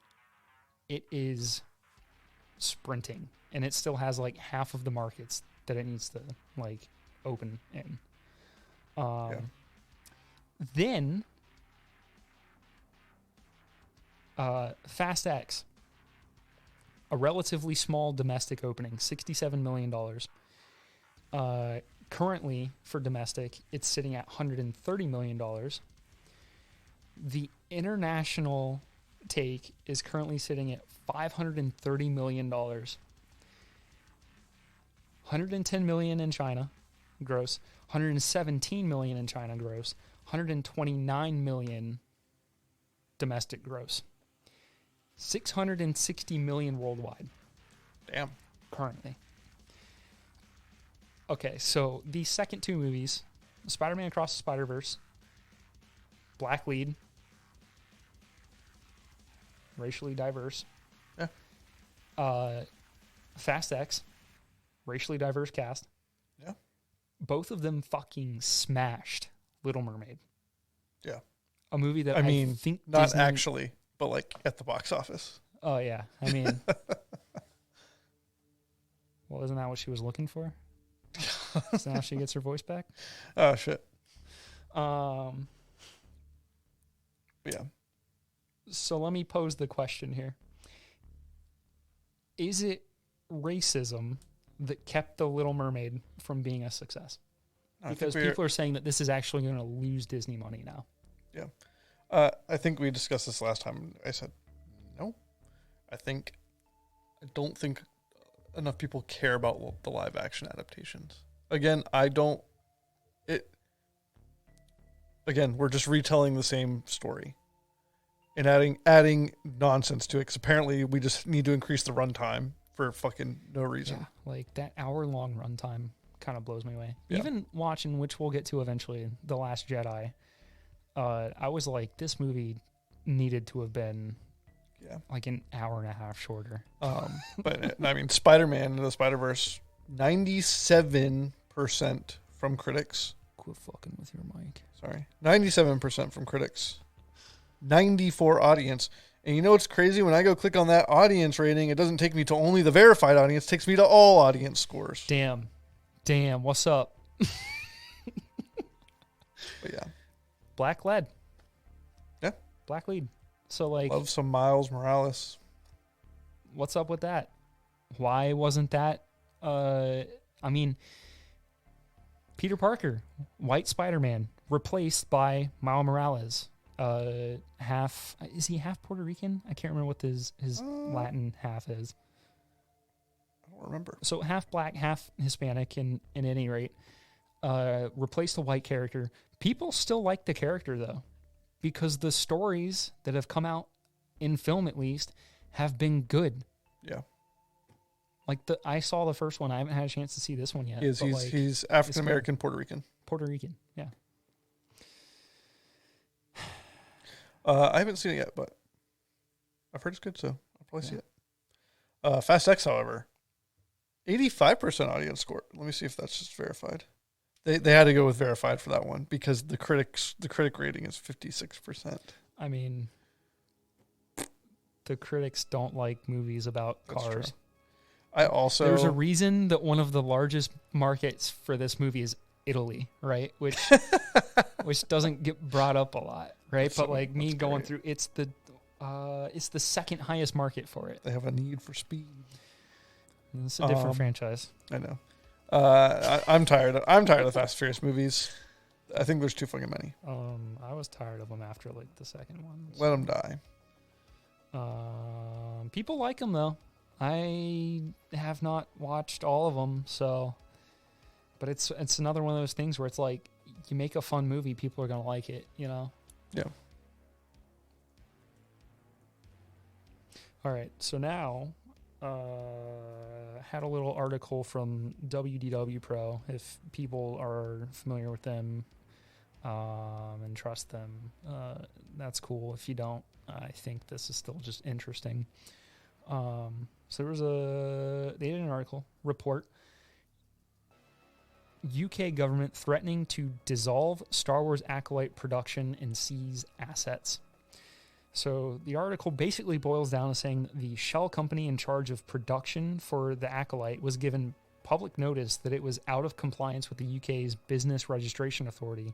it is sprinting, and it still has like half of the markets that it needs to like open in. Then Fast X, a relatively small domestic opening, $67 million. Currently, for domestic, it's sitting at $130 million. The international take is currently sitting at $530 million. $110 million in China gross, $117 million in China gross, $129 million domestic gross, $660 million worldwide. Damn. Currently. Okay, so the second two movies, Spider-Man Across the Spider-Verse, black lead, racially diverse. Yeah. Fast X, racially diverse cast. Yeah. Both of them fucking smashed Little Mermaid. Yeah. A movie that I mean, think not Disney... actually, but like at the box office. Oh, yeah. I mean... well, isn't that what she was looking for? So now she gets her voice back? Oh, shit. Yeah. So let me pose the question here. Is it racism that kept The Little Mermaid from being a success? Because people are saying that this is actually going to lose Disney money now. Yeah. I think we discussed this last time. I said, no. I don't think enough people care about the live action adaptations. Again, we're just retelling the same story and adding nonsense to it. 'Cause apparently we just need to increase the runtime for fucking no reason. Yeah, like that hour-long runtime kind of blows me away. Yeah. Even watching, which we'll get to eventually, The Last Jedi, I was like, this movie needed to have been like an hour and a half shorter. But I mean, Spider-Man and the Spider-Verse, 97% from critics. Quit fucking with your mic. Sorry. 97% from critics. 94 audience. And you know what's crazy? When I go click on that audience rating, it doesn't take me to only the verified audience. It takes me to all audience scores. Damn, what's up? But yeah. Black lead. Yeah. Black lead. So like, love some Miles Morales. What's up with that? Why wasn't that? I mean, Peter Parker, white Spider-Man, replaced by Miles Morales. Is he half Puerto Rican? I can't remember what his Latin half is. I don't remember. So half black, half Hispanic. In any rate, replaced a white character. People still like the character though, because the stories that have come out in film, at least, have been good. Yeah. Like I saw the first one. I haven't had a chance to see this one yet. He's African American, Puerto Rican. Puerto Rican, yeah. I haven't seen it yet, but I've heard it's good, so I'll probably see it. Fast X, however, 85% audience score. Let me see if that's just verified. They had to go with verified for that one because the critic rating is 56%. I mean, the critics don't like movies about cars. There's a reason that one of the largest markets for this movie is Italy, right? Which doesn't get brought up a lot, right? But like me going through, it's the second highest market for it. They have a need for speed. It's a different franchise. I know. I'm tired of Fast and Furious movies. I think there's too fucking many. I was tired of them after like the second one. Let them die. People like them though. I have not watched all of them, but it's another one of those things where it's like you make a fun movie, people are gonna like it, you know? Yeah. All right, so now had a little article from WDW Pro, if people are familiar with them. and trust them, that's cool. If you don't, I think this is still just interesting. So there was they did an article report. UK government threatening to dissolve Star Wars Acolyte production and seize assets. So the article basically boils down to saying that the shell company in charge of production for the Acolyte was given public notice that it was out of compliance with the UK's Business Registration Authority,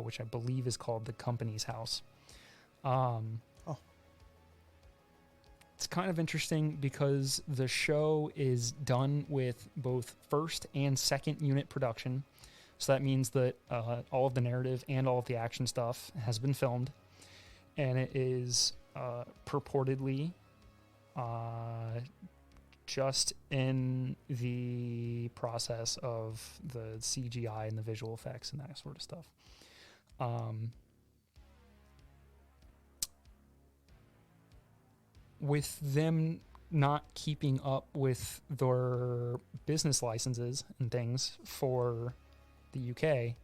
which I believe is called the Companies House. It's kind of interesting because the show is done with both first and second unit production. So that means that all of the narrative and all of the action stuff has been filmed. And it is purportedly just in the process of the CGI and the visual effects and that sort of stuff. With them not keeping up with their business licenses and things for the UK,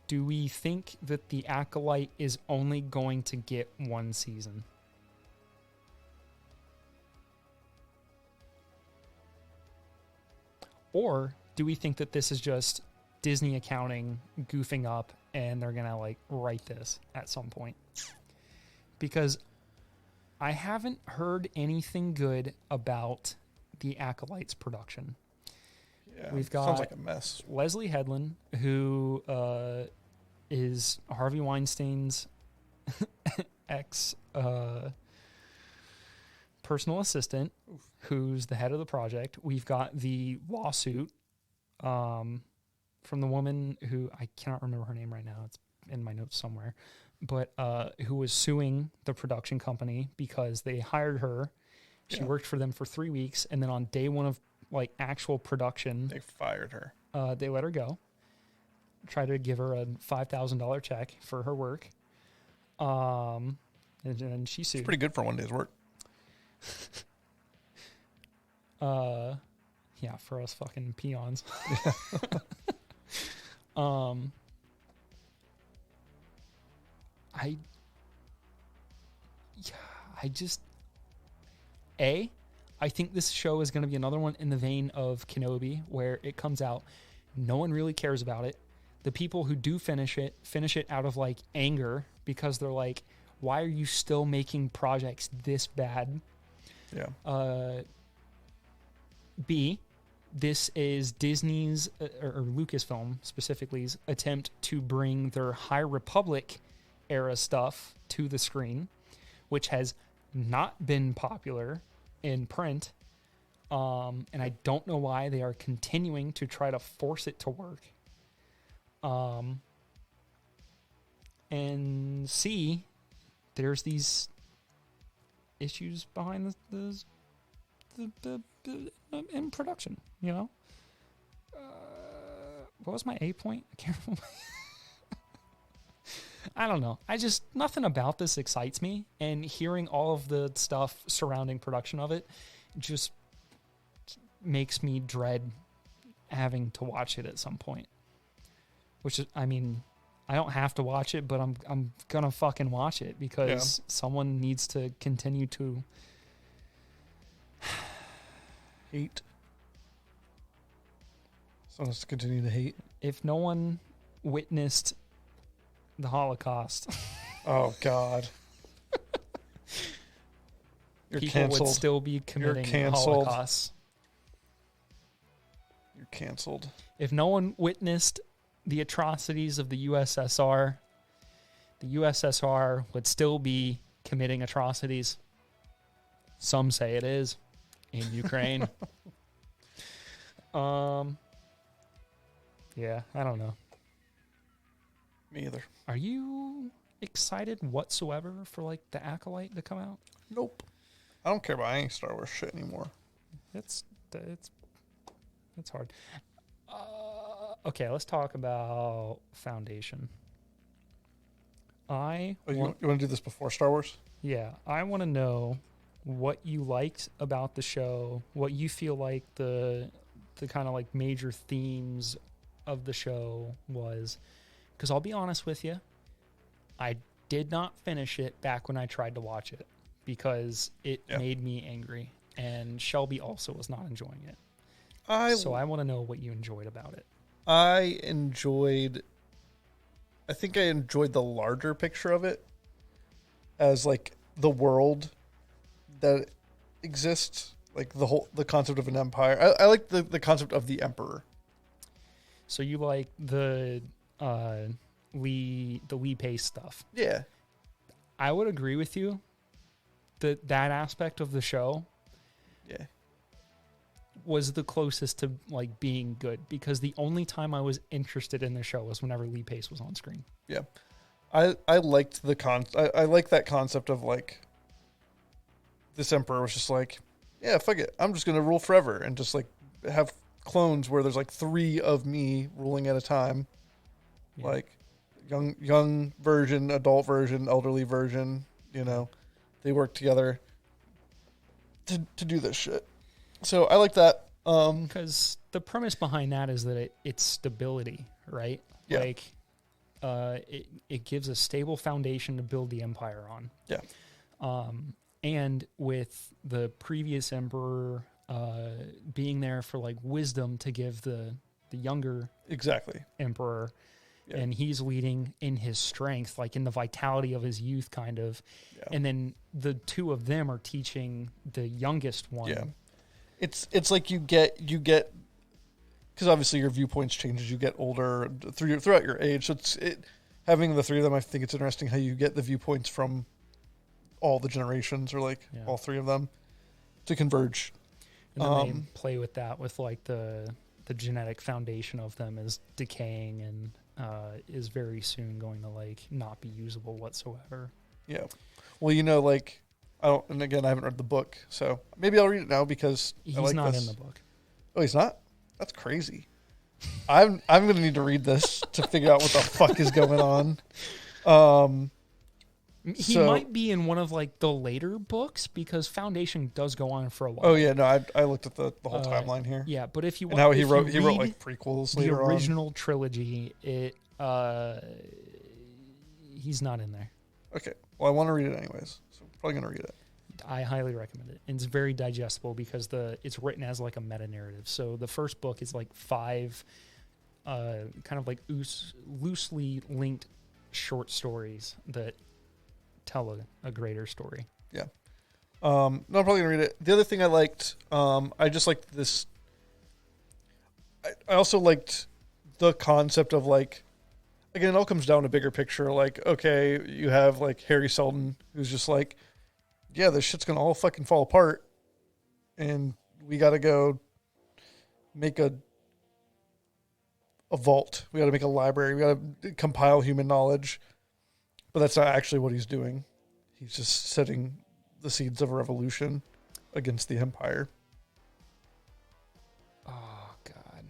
do we think that the Acolyte is only going to get one season? Or do we think that this is just Disney accounting goofing up and they're going to like write this at some point? Because I haven't heard anything good about the Acolyte's production. Yeah, we've got sounds like a mess. Leslie Headland, who is Harvey Weinstein's ex personal assistant, who's the head of the project. We've got the lawsuit from the woman who I cannot remember her name right now. It's in my notes somewhere. But who was suing the production company because they hired her. She worked for them for 3 weeks, and then on day one of like actual production, they fired her. They let her go. Tried to give her a $5,000 check for her work. And then she sued. It's pretty good for one day's work. Yeah, for us fucking peons. I think this show is going to be another one in the vein of Kenobi, where it comes out, no one really cares about it. The people who do finish it out of like anger because they're like, why are you still making projects this bad? Yeah. B, this is Disney's or Lucasfilm specifically's attempt to bring their High Republic era stuff to the screen, which has not been popular in print, and I don't know why they are continuing to try to force it to work. And C, there's these issues behind the in production, you know. What was my A point? I can't remember. I don't know. Nothing about this excites me, and hearing all of the stuff surrounding production of it just makes me dread having to watch it at some point. Which is, I mean, I don't have to watch it, but I'm gonna fucking watch it because someone needs to continue to hate. Someone has to continue to hate. If no one witnessed the Holocaust, oh God, you're people canceled. would still be committing Holocausts. You're canceled. If no one witnessed the atrocities of the USSR, the USSR would still be committing atrocities. Some say it is in Ukraine. Yeah, I don't know. Me either. Are you excited whatsoever for like the Acolyte to come out? Nope. I don't care about any Star Wars shit anymore. It's hard. Okay, let's talk about Foundation. You want to do this before Star Wars? Yeah, I want to know what you liked about the show, what you feel like the kind of like major themes of the show was, because I'll be honest with you, I did not finish it back when I tried to watch it because it made me angry, and Shelby also was not enjoying it. So I want to know what you enjoyed about it. I think I enjoyed the larger picture of it as like the world that exists, like the concept of an empire. I like the concept of the emperor. So you like the Lee Pace stuff. Yeah. I would agree with you that aspect of the show was the closest to like being good, because the only time I was interested in the show was whenever Lee Pace was on screen. Yeah. I liked I like that concept of like this emperor was just like, yeah, fuck it, I'm just gonna rule forever and just like have clones where there's like 3 of me ruling at a time. Yeah. Like young version, adult version, elderly version, you know, they work together to do this shit. So I like that. Because the premise behind that is that it's stability, right? Yeah. Like, it gives a stable foundation to build the empire on. Yeah. And with the previous emperor being there for like wisdom to give the younger emperor, and he's leading in his strength, like in the vitality of his youth, kind of. Yeah. And then the 2 of them are teaching the youngest one. Yeah. It's like you get because obviously your viewpoints change as you get older throughout your age. So having the 3 of them, I think it's interesting how you get the viewpoints from all the generations, or like all 3 of them, to converge. And then they play with that with like the genetic foundation of them is decaying and is very soon going to like not be usable whatsoever. Yeah. Well, you know, like and again, I haven't read the book, so maybe I'll read it now because he's I like not this. in the book. Oh, he's not? That's crazy. I'm going to need to read this to figure out what the fuck is going on. He might be in one of like the later books, because Foundation does go on for a while. Oh yeah, no, I looked at the whole timeline here. Yeah, but if you and how he wrote like prequels the later on. original trilogy, he's not in there. Okay, well I want to read it anyways, so I'm probably gonna read it. I highly recommend it. And it's very digestible because it's written as like a meta narrative. So the first book is like 5 kind of like loosely linked short stories that tell a greater story. Yeah. No, I'm probably gonna read it. The other thing I liked, I just liked this. I also liked the concept of like, again, it all comes down to bigger picture. Like, okay, you have like Harry Seldon, who's just like, yeah, this shit's gonna all fucking fall apart, and we gotta go make a vault. We gotta make a library. We gotta compile human knowledge. But that's not actually what he's doing. He's just setting the seeds of a revolution against the Empire. Oh, God.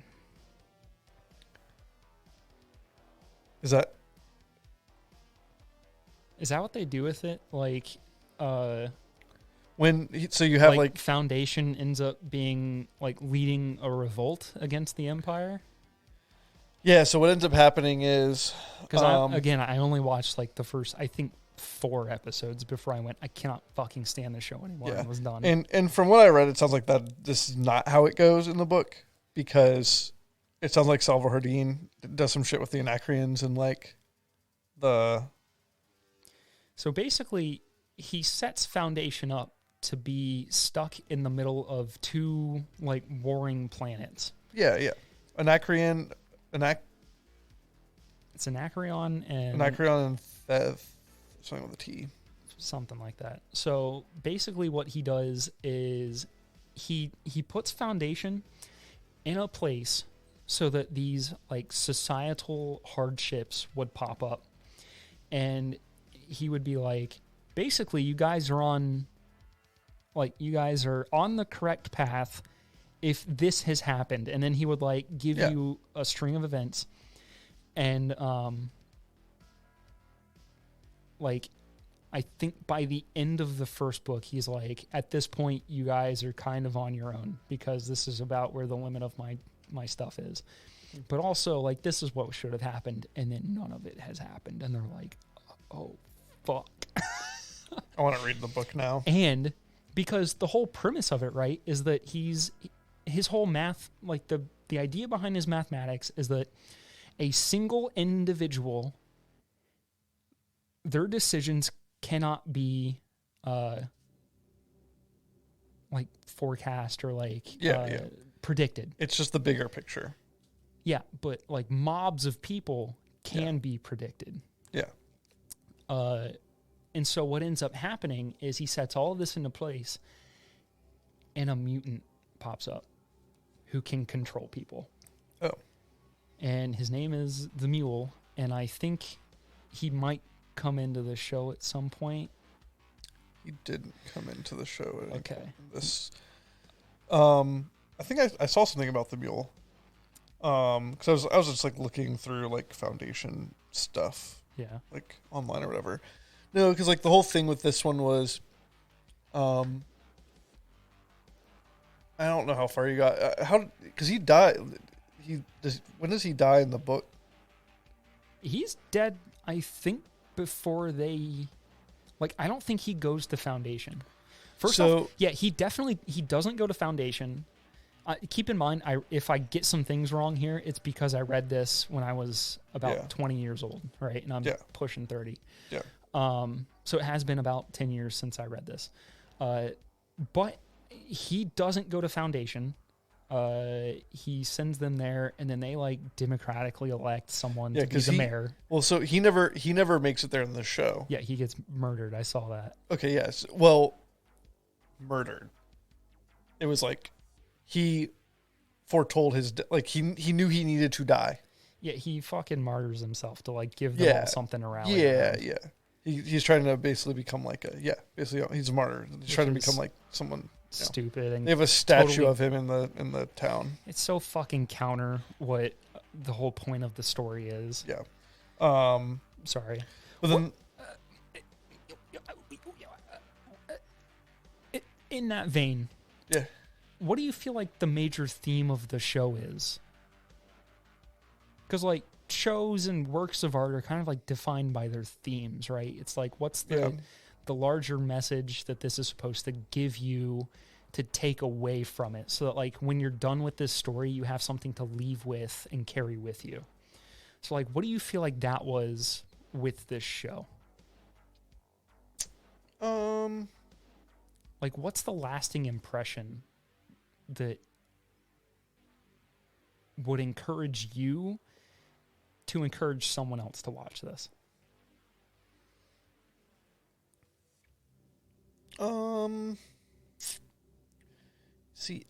Is that what they do with it? Like, so you have like Foundation ends up being like leading a revolt against the Empire? Yeah, so what ends up happening is... Because, I only watched, like, the first, I think, 4 episodes before I went, I cannot fucking stand the show anymore, and was done. And from what I read, it sounds like this is not how it goes in the book, because it sounds like Salvador Hardin does some shit with the Anacreons and, like, the... So, basically, he sets Foundation up to be stuck in the middle of 2, like, warring planets. Yeah. Anacreon... It's Anacreon and Theth, something with a T. Something like that. So basically what he does is he puts Foundation in a place so that these like societal hardships would pop up. And he would be like, basically you guys are on the correct path if this has happened. And then he would like give you a string of events, and like I think by the end of the first book he's like, at this point you guys are kind of on your own, because this is about where the limit of my stuff is. but also like this is what should have happened, and then none of it has happened, and they're like, oh fuck. I want to read the book now. And because the whole premise of it, right, is that his whole math, like the idea behind his mathematics is that a single individual, their decisions cannot be like forecast or like predicted. It's just the bigger picture. Yeah, but like mobs of people can be predicted. Yeah. And so what ends up happening is he sets all of this into place, and a mutant pops up who can control people. Oh. And his name is the Mule, and I think he might come into the show at some point. He didn't come into the show at any point in this. I think I saw something about the Mule. Because I was just like looking through like Foundation stuff. Yeah. Like online or whatever. No, because like the whole thing with this one was, I don't know how far you got. Because he died. When does he die in the book? He's dead, I think, before they... Like, I don't think he goes to Foundation. First off, yeah, he doesn't go to Foundation. Keep in mind, if I get some things wrong here, it's because I read this when I was about 20 years old, right? And I'm pushing 30. Yeah. So it has been about 10 years since I read this. But he doesn't go to Foundation. He sends them there, and then they like democratically elect someone to be the mayor. Well, so he never makes it there in the show. Yeah, he gets murdered. I saw that. Okay, yes. Well, murdered. It was like he foretold his he knew he needed to die. Yeah, he fucking martyrs himself to like give them all something around. Yeah. He's trying to basically become like basically he's a martyr. He's trying to become like someone stupid. And they have a statue of him in the town. It's so fucking counter what the whole point of the story is. Yeah. Sorry. But then in that vein, yeah. What do you feel like the major theme of the show is? Because like shows and works of art are kind of like defined by their themes, right? It's like what's the larger message that this is supposed to give you to take away from it, so that like when you're done with this story, you have something to leave with and carry with you. So like, what do you feel like that was with this show? Like, what's the lasting impression that would encourage you to encourage someone else to watch this? See,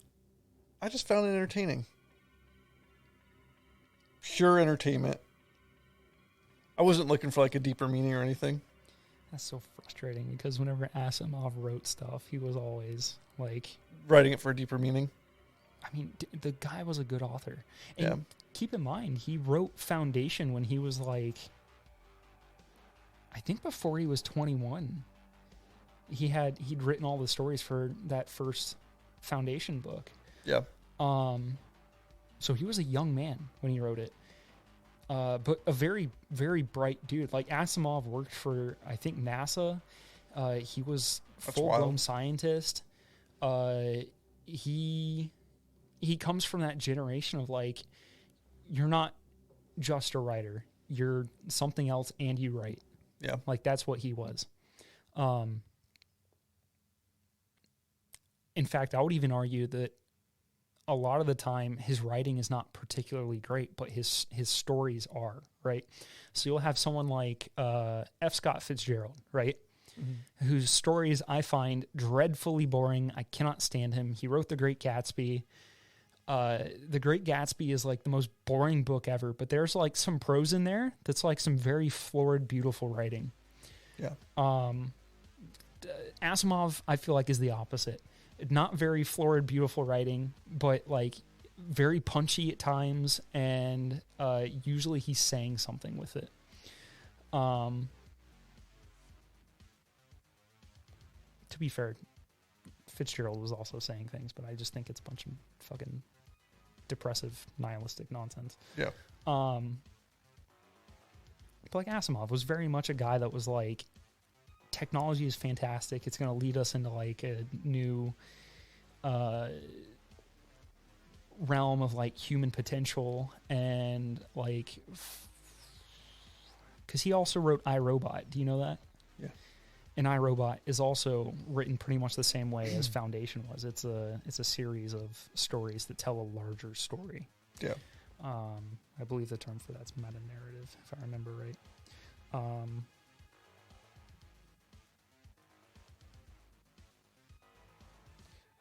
I just found it entertaining. Pure entertainment. I wasn't looking for like a deeper meaning or anything. That's so frustrating because whenever Asimov wrote stuff, he was always like writing it for a deeper meaning. I mean, the guy was a good author. And keep in mind, he wrote Foundation when he was like, I think before he was 21. He'd written all the stories for that first Foundation book. Yeah. So he was a young man when he wrote it. But a very, very bright dude. Like Asimov worked for, I think, NASA. He was full-blown scientist. He comes from that generation of like, you're not just a writer. You're something else and you write. Yeah. Like that's what he was. In fact, I would even argue that a lot of the time his writing is not particularly great, but his stories are, right? So you'll have someone like F. Scott Fitzgerald, right? Mm-hmm. Whose stories I find dreadfully boring. I cannot stand him. He wrote The Great Gatsby. The Great Gatsby is like the most boring book ever, but there's like some prose in there that's like some very florid, beautiful writing. Yeah. Asimov, I feel like, is the opposite. Not very florid, beautiful writing, but like very punchy at times, and usually he's saying something with it. To be fair, Fitzgerald was also saying things, but I just think it's a bunch of fucking depressive, nihilistic nonsense. Yeah. But like Asimov was very much a guy that was like, technology is fantastic. It's going to lead us into like a new realm of like human potential, and like, because he also wrote iRobot. Do you know that? Yeah. And iRobot is also written pretty much the same way as Foundation was. It's a series of stories that tell a larger story. Yeah. I believe the term for that's meta narrative, if I remember right.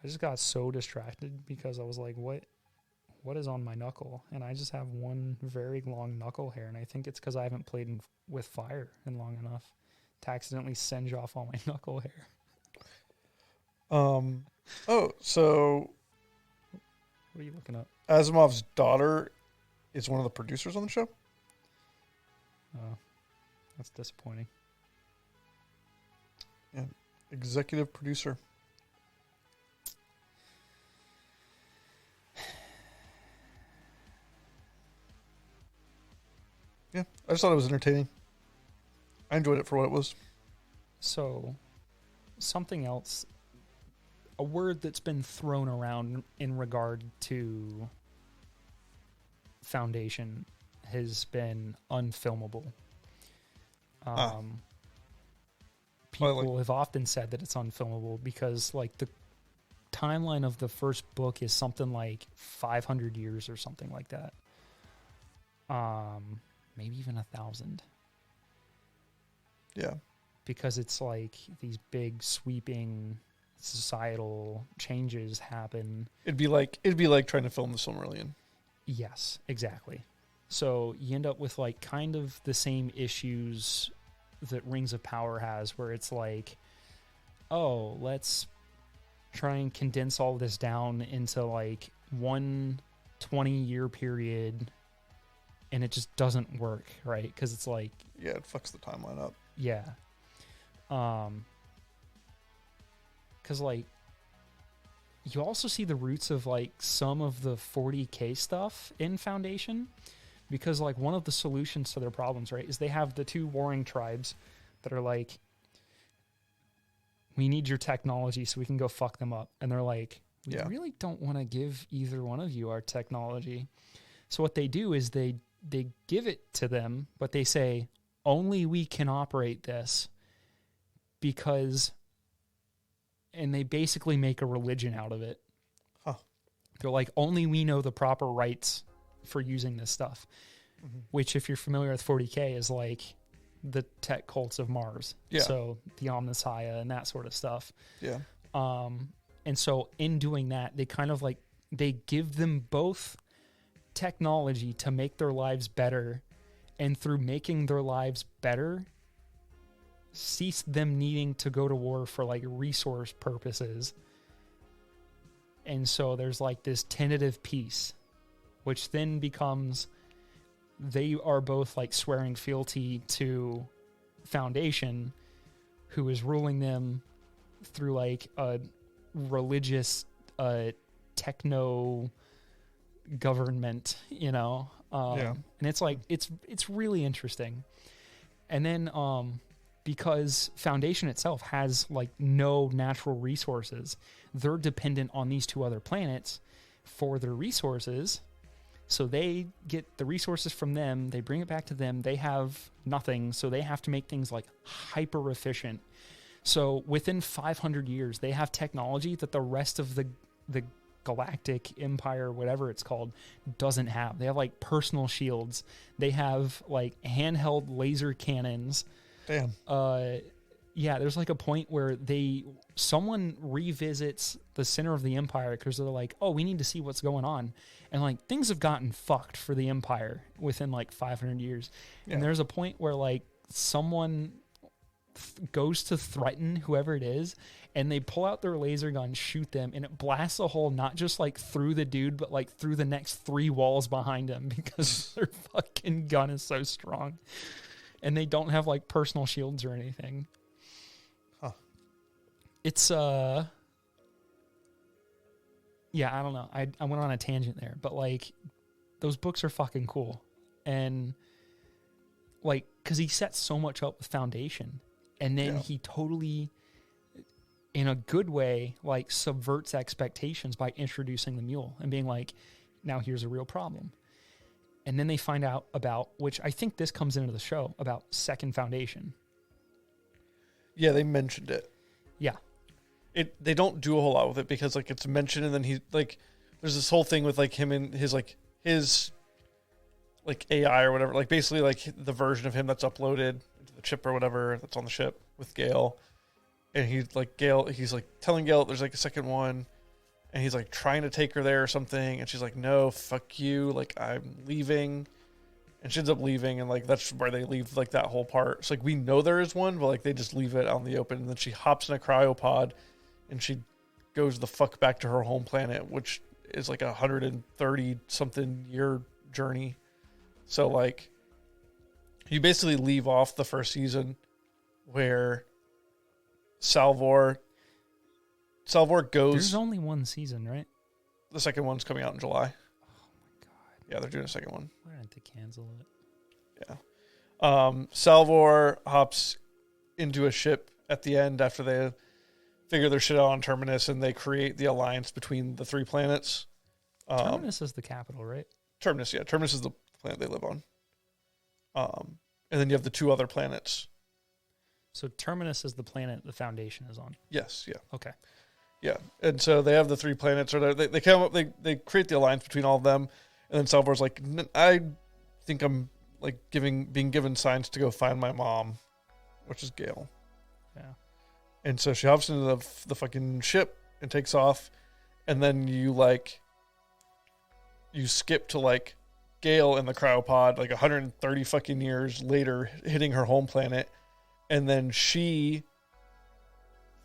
I just got so distracted because I was like, what is on my knuckle? And I just have one very long knuckle hair, and I think it's because I haven't played with fire in long enough to accidentally singe off all my knuckle hair. Oh, so What are you looking up? Asimov's daughter is one of the producers on the show? Oh, that's disappointing. Yeah. Executive producer. Yeah, I just thought it was entertaining. I enjoyed it for what it was. So, something else, a word that's been thrown around in regard to Foundation has been unfilmable. People have often said that it's unfilmable because, like, the timeline of the first book is something like 500 years or something like that. Maybe even 1,000. Yeah. Because it's like these big sweeping societal changes happen. It'd be like trying to film the Silmarillion. Yes, exactly. So you end up with like kind of the same issues that Rings of Power has, where it's like, oh, let's try and condense all this down into like one 20-year period, and it just doesn't work, right? Because it's like, yeah, it fucks the timeline up. yeah. Because like, you also see the roots of like some of the 40K stuff in Foundation, because like one of the solutions to their problems, right, is they have the two warring tribes that are like, we need your technology so we can go fuck them up. And they're like, we really don't want to give either one of you our technology. So what they do is they give it to them, but they say, only we can operate this because, and they basically make a religion out of it. Huh. They're like, only we know the proper rights for using this stuff, which if you're familiar with 40K is like the tech cults of Mars. Yeah. So the Omnissiah and that sort of stuff. Yeah. And so in doing that, they kind of like, they give them both technology to make their lives better, and through making their lives better, cease them needing to go to war for like resource purposes. And so there's like this tentative peace, which then becomes, they are both like swearing fealty to Foundation, who is ruling them through like a religious techno government, you know. And it's like it's really interesting. And then because Foundation itself has like no natural resources, they're dependent on these two other planets for their resources. So they get the resources from them, they bring it back to them, they have nothing, so they have to make things like hyper efficient. So within 500 years, they have technology that the rest of the galactic empire, whatever it's called, doesn't have. They have like personal shields. They have like handheld laser cannons. Damn. Yeah, there's like a point where someone revisits the center of the empire because they're like, oh, we need to see what's going on. And like things have gotten fucked for the empire within like 500 years. Yeah. And there's a point where like someone goes to threaten whoever it is, and they pull out their laser gun, shoot them, and it blasts a hole not just like through the dude, but like through the next 3 walls behind him because their fucking gun is so strong. And they don't have like personal shields or anything. Huh. It's yeah, I don't know. I went on a tangent there, but like those books are fucking cool. And like, cause he sets so much up with foundation, and then he totally, in a good way, like subverts expectations by introducing the mule and being like, now here's a real problem. And then they find out about, which I think this comes into the show, about second foundation. Yeah, they mentioned it. Yeah. They don't do a whole lot with it because like it's mentioned, and then he like there's this whole thing with like him and his AI or whatever, like basically like the version of him that's uploaded into the chip or whatever that's on the ship with Gale. And he's like telling Gale there's like a second one, and he's like trying to take her there or something, and she's like, no, fuck you, like I'm leaving. And she ends up leaving, and like that's where they leave like that whole part. It's like we know there is one, but like they just leave it out in the open, and then she hops in a cryopod and she goes the fuck back to her home planet, which is like 130 something year journey. So like you basically leave off the first season where Salvor goes. There's only one season, right? The second one's coming out in July. Oh my god. Yeah, they're doing a second one. Why didn't they cancel it? Yeah. Salvor hops into a ship at the end after they figure their shit out on Terminus, and they create the alliance between the three planets. Terminus is the capital, right? Terminus, yeah. Terminus is the planet they live on. And then you have the two other planets. So Terminus is the planet the Foundation is on. Yes, yeah. Okay. Yeah. And so they have the three planets, or they come up, they create the alliance between all of them, and then Salvor's like, I think I'm like being given signs to go find my mom, which is Gale. Yeah. And so she hops into the fucking ship and takes off, and then you skip to like Gale in the cryopod like 130 fucking years later, hitting her home planet, and then she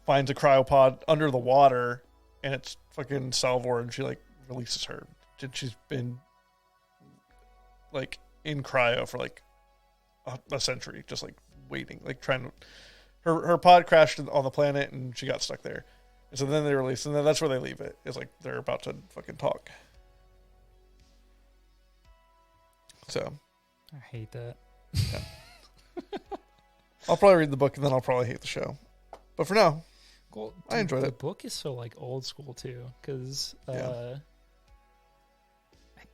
finds a cryopod under the water, and it's fucking Salvor, and she like releases her. And she's been like in cryo for like a century, just like waiting, like trying to. Her pod crashed on the planet, and she got stuck there. And so then they release, and then that's where they leave it. It's like they're about to fucking talk. So, I hate that. Yeah. I'll probably read the book, and then I'll probably hate the show. But for now, well, I enjoyed it. The book is so like old school too, because I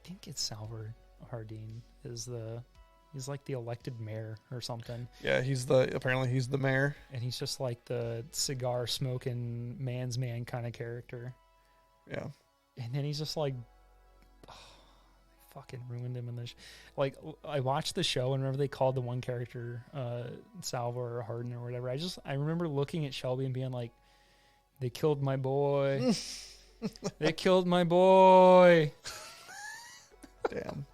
think it's Salvor Hardin he's like the elected mayor or something. Yeah, apparently he's the mayor. And he's just like the cigar smoking man's man kind of character. Yeah. And then he's just like, they fucking ruined him in this. Like, I watched the show, and remember they called the one character Salvor or Hardin or whatever. I remember looking at Shelby and being like, they killed my boy. They killed my boy. Damn.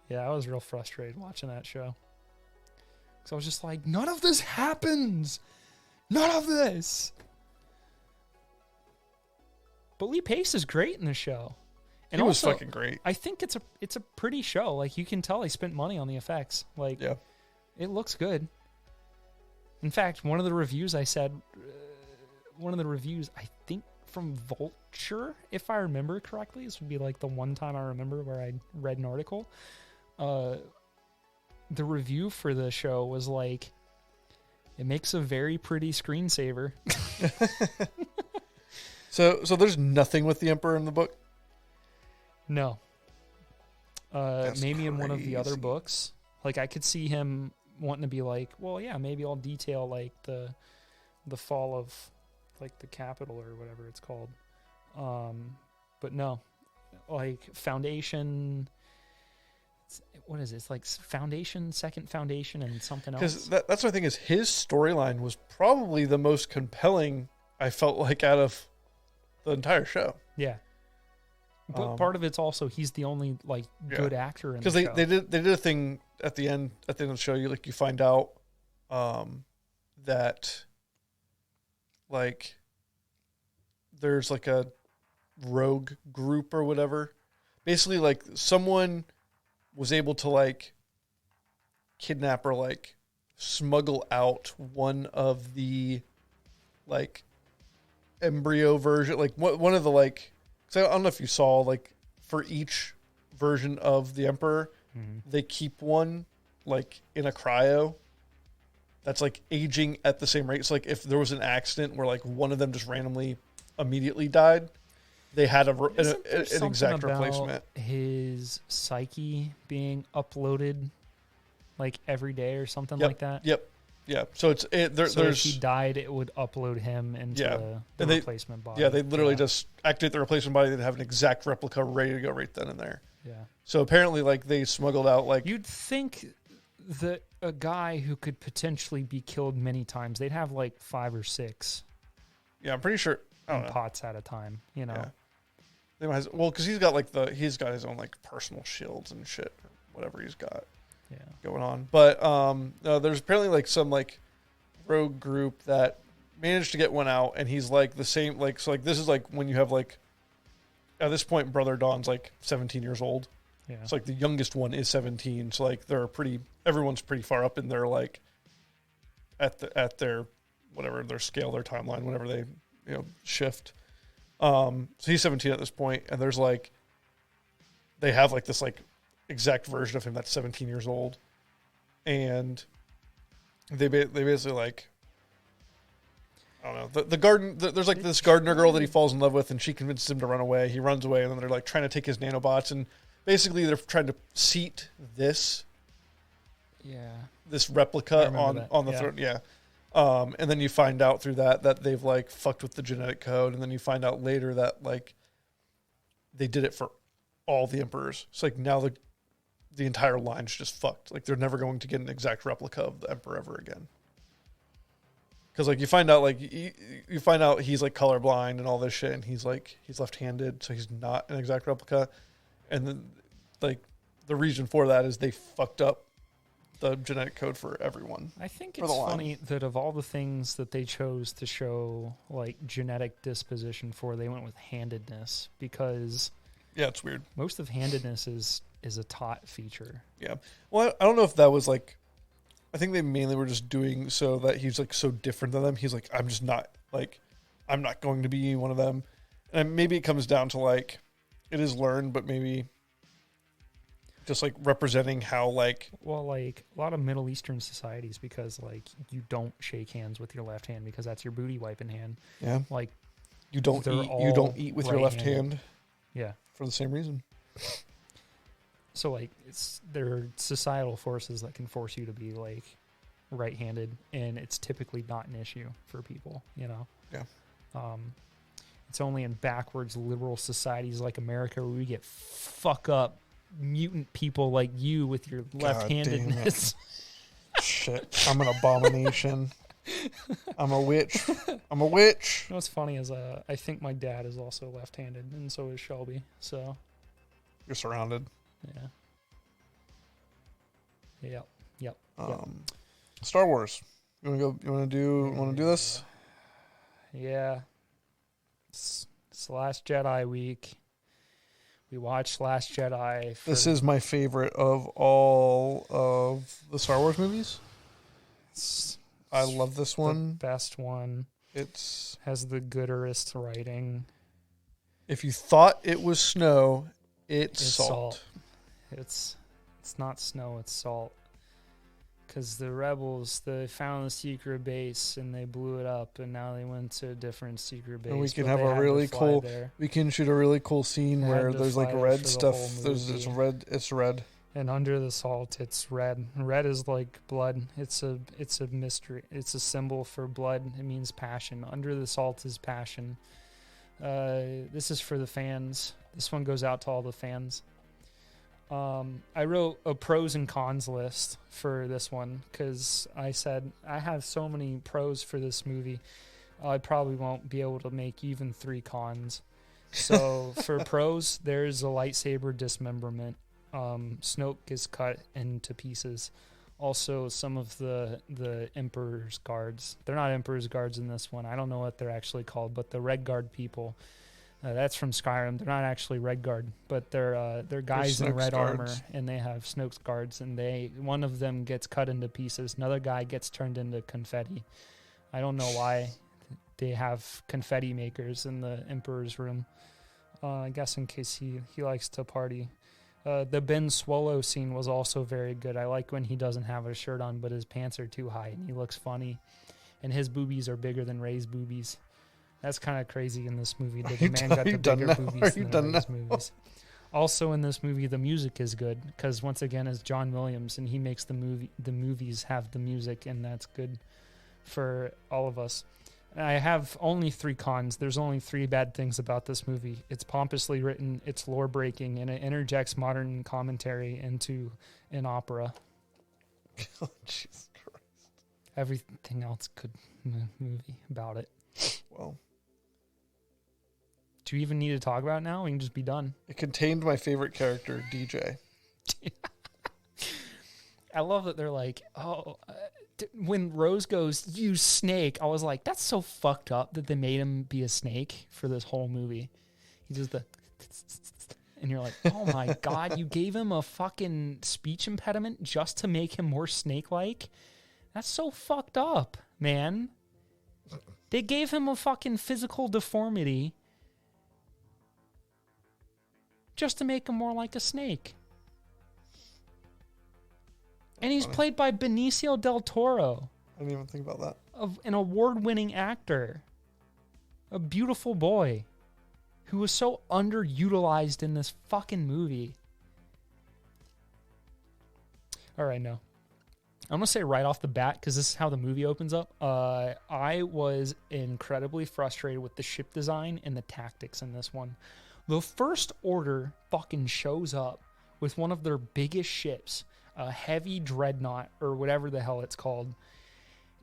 Yeah, I was real frustrated watching that show. Because I was just like, none of this happens. None of this. But Lee Pace is great in the show. And he was also, fucking great. I think it's a pretty show. Like, you can tell they spent money on the effects. Like, yeah. It looks good. In fact, one of the reviews I think from Vulture, if I remember correctly, this would be like the one time I remember where I read an article. The review for the show was like, it makes a very pretty screensaver. So there's nothing with the Emperor in the book? No. Maybe crazy. in one of the other books. Like, I could see him wanting to be like, well, yeah, maybe I'll detail like the fall of like the capital or whatever it's called. But no. Like, Foundation, what is it? It's like Foundation, Second Foundation, and something else. Because that's what I think is his storyline was probably the most compelling, I felt like, out of the entire show. Yeah. But part of it's also he's the only like good actor in the show. Because they did a thing at the end of the show. You find out that like there's like a rogue group or whatever. Basically, like someone was able to like kidnap or like smuggle out one of the like embryo version, like one of the like So I don't know if you saw, like, for each version of the Emperor, they keep one, like, in a cryo that's, like, aging at the same rate. So, like, if there was an accident where, like, one of them just randomly immediately died, they had an exact replacement. His psyche being uploaded, like, every day or something like that. Yep. Yeah. So So there's if he died, it would upload him into the replacement body. Yeah, they literally just activate the replacement body. They'd have an exact replica ready to go right then and there. Yeah. So apparently, like, they smuggled out, like... You'd think that a guy who could potentially be killed many times, they'd have, like, 5 or 6 Yeah, I'm pretty sure... I don't know. pots at a time, you know? Yeah. They might, well, because he's got, like, he's got his own, like, personal shields and shit. Whatever he's got going on. But there's apparently, like, some, like, rogue group that managed to get one out, and he's, like, the same... Like, so, like, this is, like, when you have, like... At this point, Brother Dawn's, like, 17 years old. Yeah. It's like the youngest one is 17. So, like, everyone's pretty far up in their, like, at their, whatever, their scale, their timeline, whenever they, shift. So he's 17 at this point, and there's, like, they have, like, this, like, exact version of him that's 17 years old. And they basically, like, I don't know. The garden. There's like this gardener girl that he falls in love with, and she convinces him to run away. He runs away, and then they're like trying to take his nanobots, and basically they're trying to seat this replica on the throne. Yeah. And then you find out through that they've, like, fucked with the genetic code, and then you find out later that, like, they did it for all the emperors. So, like, now the entire line's just fucked. Like, they're never going to get an exact replica of the emperor ever again. Because, like, you find out, like, you find out he's, like, colorblind and all this shit, and he's left-handed, so he's not an exact replica. And then, like, the reason for that is they fucked up the genetic code for everyone. I think it's funny that of all the things that they chose to show, like, genetic disposition for, they went with handedness, because... Yeah, it's weird. Most of handedness is a taught feature. Yeah. Well, I don't know if that was, like... I think they mainly were just doing so that he's, like, so different than them. He's like, I'm just not, like, I'm not going to be one of them. And maybe it comes down to, like, it is learned, but maybe just, like, representing how, like... Well, like, a lot of Middle Eastern societies, because, like, you don't shake hands with your left hand because that's your booty wiping hand. Yeah. Like, you don't eat with your left hand. Yeah. For the same reason. So, like, there are societal forces that can force you to be, like, right-handed, and it's typically not an issue for people, you know? Yeah. It's only in backwards liberal societies like America where we get fuck up mutant people like you with your left-handedness. Shit. I'm an abomination. I'm a witch. I'm a witch. You know what's funny is I think my dad is also left-handed, and so is Shelby, so... You're surrounded. Yeah. Yep. Star Wars. You want to do this? Yeah. It's Last Jedi week. We watched Last Jedi. This is my favorite of all of the Star Wars movies. I love this one. The best one. It's has the gooderest writing. If you thought it was snow, it's salt. It's not snow, it's salt. Because the rebels, they found the secret base and they blew it up, and now they went to a different secret base. And we can have a really cool. We can shoot a really cool scene where there's, like, red stuff. There's red. It's red. And under the salt, it's red. Red is like blood. It's a mystery. It's a symbol for blood. It means passion. Under the salt is passion. This is for the fans. This one goes out to all the fans. I wrote a pros and cons list for this one because I said I have so many pros for this movie. I probably won't be able to make even 3 cons. So for pros, there's a lightsaber dismemberment. Snoke is cut into pieces. Also, some of the Emperor's guards. They're not Emperor's guards in this one. I don't know what they're actually called, but the Red Guard people. That's from Skyrim. They're not actually Red Guard, but they're guys in red armor, and they have Snoke's guards. And one of them gets cut into pieces. Another guy gets turned into confetti. I don't know why they have confetti makers in the Emperor's room. I guess in case he likes to party. The Ben Swallow scene was also very good. I like when he doesn't have a shirt on, but his pants are too high, and he looks funny. And his boobies are bigger than Ray's boobies. That's kind of crazy in this movie. The man got the bigger boobies than Ray's movies. Also in this movie, the music is good because once again, it's John Williams, and he makes the movies have the music, and that's good for all of us. I have only 3 cons. There's only 3 bad things about this movie. It's pompously written, it's lore breaking, and it interjects modern commentary into an opera. Oh, Jesus Christ! Everything else good movie about it. Well. Do you even need to talk about it now? We can just be done. It contained my favorite character, DJ. I love that they're like, when Rose goes, "You snake," I was like, that's so fucked up that they made him be a snake for this whole movie. He does and you're like, oh my God, you gave him a fucking speech impediment just to make him more snake-like? That's so fucked up, man. They gave him a fucking physical deformity just to make him more like a snake. And he's played by Benicio del Toro. I didn't even think about that. An award-winning actor. A beautiful boy who was so underutilized in this fucking movie. All right, no. I'm going to say right off the bat, because this is how the movie opens up, I was incredibly frustrated with the ship design and the tactics in this one. The First Order fucking shows up with one of their biggest ships, a heavy dreadnought, or whatever the hell it's called,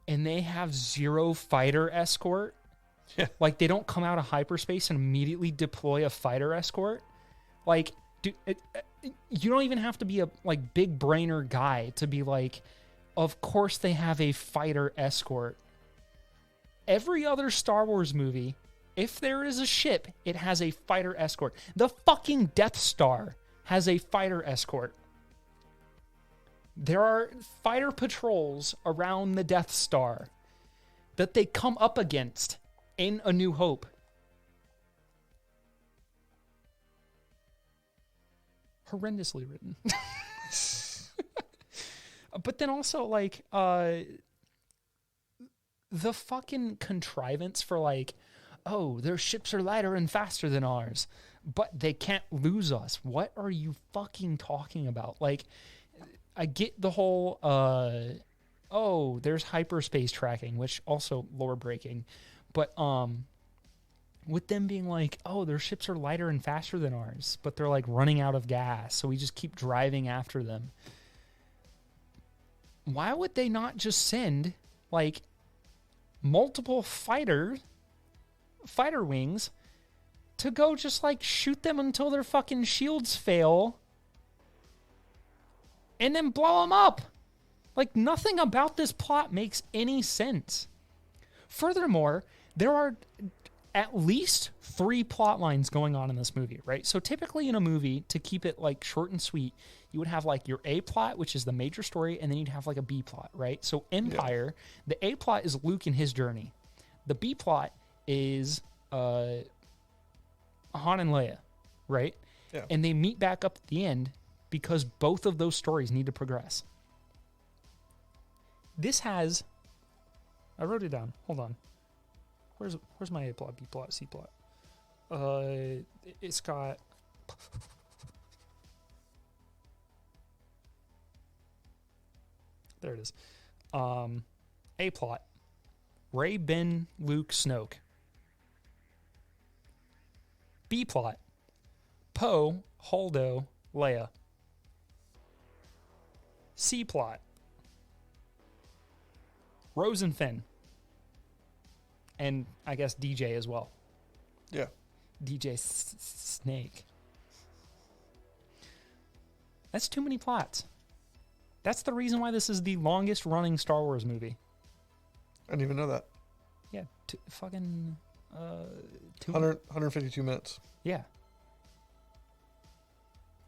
and they have 0 fighter escort. Yeah. Like, they don't come out of hyperspace and immediately deploy a fighter escort. Like, dude, you don't even have to be a, like, big brainer guy to be like, of course they have a fighter escort. Every other Star Wars movie, if there is a ship, it has a fighter escort. The fucking Death Star has a fighter escort. There are fighter patrols around the Death Star that they come up against in A New Hope. Horrendously written. But then also, like, the fucking contrivance for, like, oh, their ships are lighter and faster than ours, but they can't lose us. What are you fucking talking about? Like, I get the whole, oh, there's hyperspace tracking, which also lore breaking. But with them being like, oh, their ships are lighter and faster than ours, but they're like running out of gas, so we just keep driving after them. Why would they not just send like multiple fighter wings to go just like shoot them until their fucking shields fail and then blow them up? Like, nothing about this plot makes any sense. Furthermore, there are at least 3 plot lines going on in this movie, right? So typically in a movie, to keep it like short and sweet, you would have like your A plot, which is the major story, and then you'd have like a B plot, right? So Empire, the A plot is Luke and his journey. The B plot is Han and Leia, right? Yeah. And they meet back up at the end because both of those stories need to progress. This has... I wrote it down. Hold on. Where's my A plot, B plot, C plot? It's got... There it is. A plot. Rey, Ben, Luke, Snoke. B plot. Poe, Holdo, Leia. C plot. Rose and Finn. And I guess DJ as well. Yeah. DJ Snake. That's too many plots. That's the reason why this is the longest running Star Wars movie. I didn't even know that. Yeah, fucking... 152 minutes. Yeah.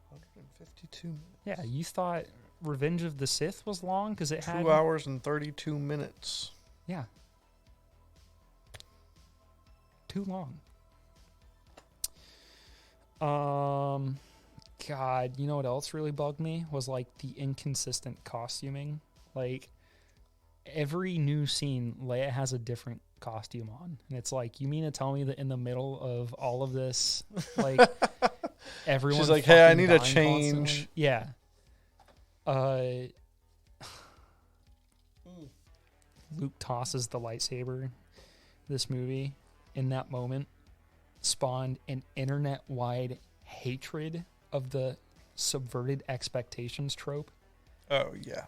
152 minutes. Yeah, you thought Revenge of the Sith was long because it had... 2 hours and 32 minutes. Yeah. Too long. God, you know what else really bugged me was like the inconsistent costuming. Like every new scene, Leia has a different costume on, and it's like, you mean to tell me that in the middle of all of this, like everyone, she's like, "Hey, I need a dying change." constantly? Yeah. Luke tosses the lightsaber. This movie, in that moment, spawned an internet-wide hatred of the subverted expectations trope. Oh yeah,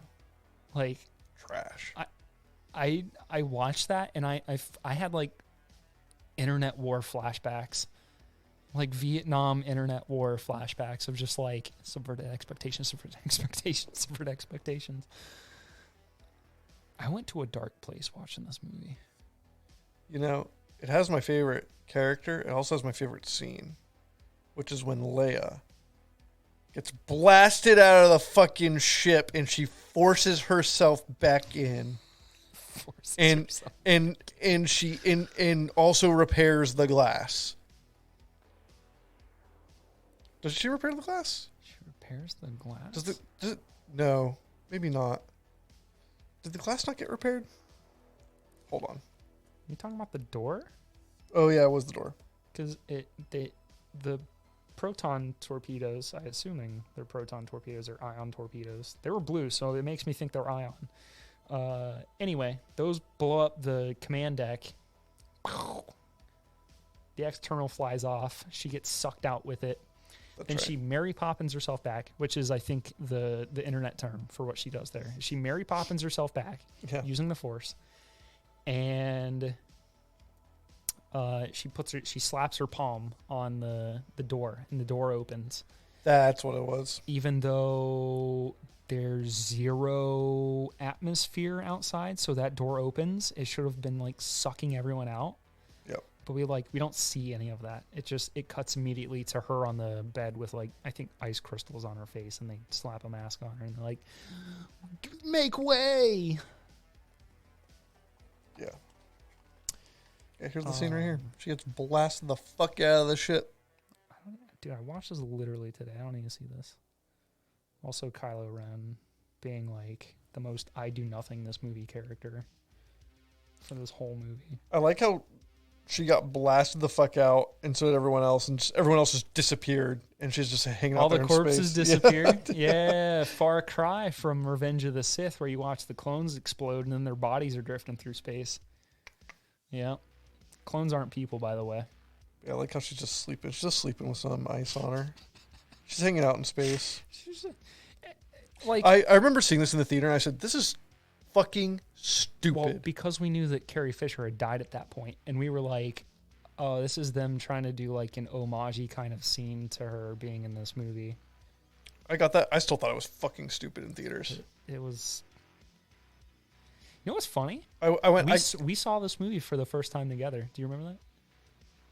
Like, trash. I watched that, and I had like internet war flashbacks, like Vietnam internet war flashbacks of just like subverted expectations. I went to a dark place watching this movie. You know, it has my favorite character. It also has my favorite scene, which is when Leia gets blasted out of the fucking ship and she forces herself back in. And also repairs the glass. Does she repair the glass? She repairs the glass. Does it? No, maybe not. Did the glass not get repaired? Hold on. You talking about the door? Oh yeah, it was the door. Because the proton torpedoes, I assuming they're proton torpedoes or ion torpedoes. They were blue, so it makes me think they're ion. Anyway, those blow up the command deck. The external flies off. She gets sucked out with it. Then she Mary Poppins herself back, which is, I think, the internet term for what she does there. She Mary Poppins herself back using the Force, and she slaps her palm on the door, and the door opens. That's what it was. Even though there's zero atmosphere outside, so that door opens. It should have been like sucking everyone out. Yep. But we don't see any of that. It cuts immediately to her on the bed with like, I think, ice crystals on her face, and they slap a mask on her and they're like, "Make way!" Yeah. Yeah, here's the scene right here. She gets blasted the fuck out of the ship. Dude, I watched this literally today. I don't need to see this. Also, Kylo Ren being like the most I do nothing this movie character for this whole movie. I like how she got blasted the fuck out, and so did everyone else, and everyone else just disappeared, and she's just hanging out all there the in corpses space. disappeared. Yeah, far cry from Revenge of the Sith, where you watch the clones explode and then their bodies are drifting through space. Yeah, clones aren't people, by the way. Yeah, I like how she's just sleeping. She's just sleeping with some ice on her. She's hanging out in space. Like, I remember seeing this in the theater, and I said, "This is fucking stupid." well, because we knew that Carrie Fisher had died at that point, and we were like, "Oh, this is them trying to do like an homage kind of scene to her being in this movie." I got that. I still thought it was fucking stupid in theaters. It was. You know what's funny? We saw this movie for the first time together. Do you remember that?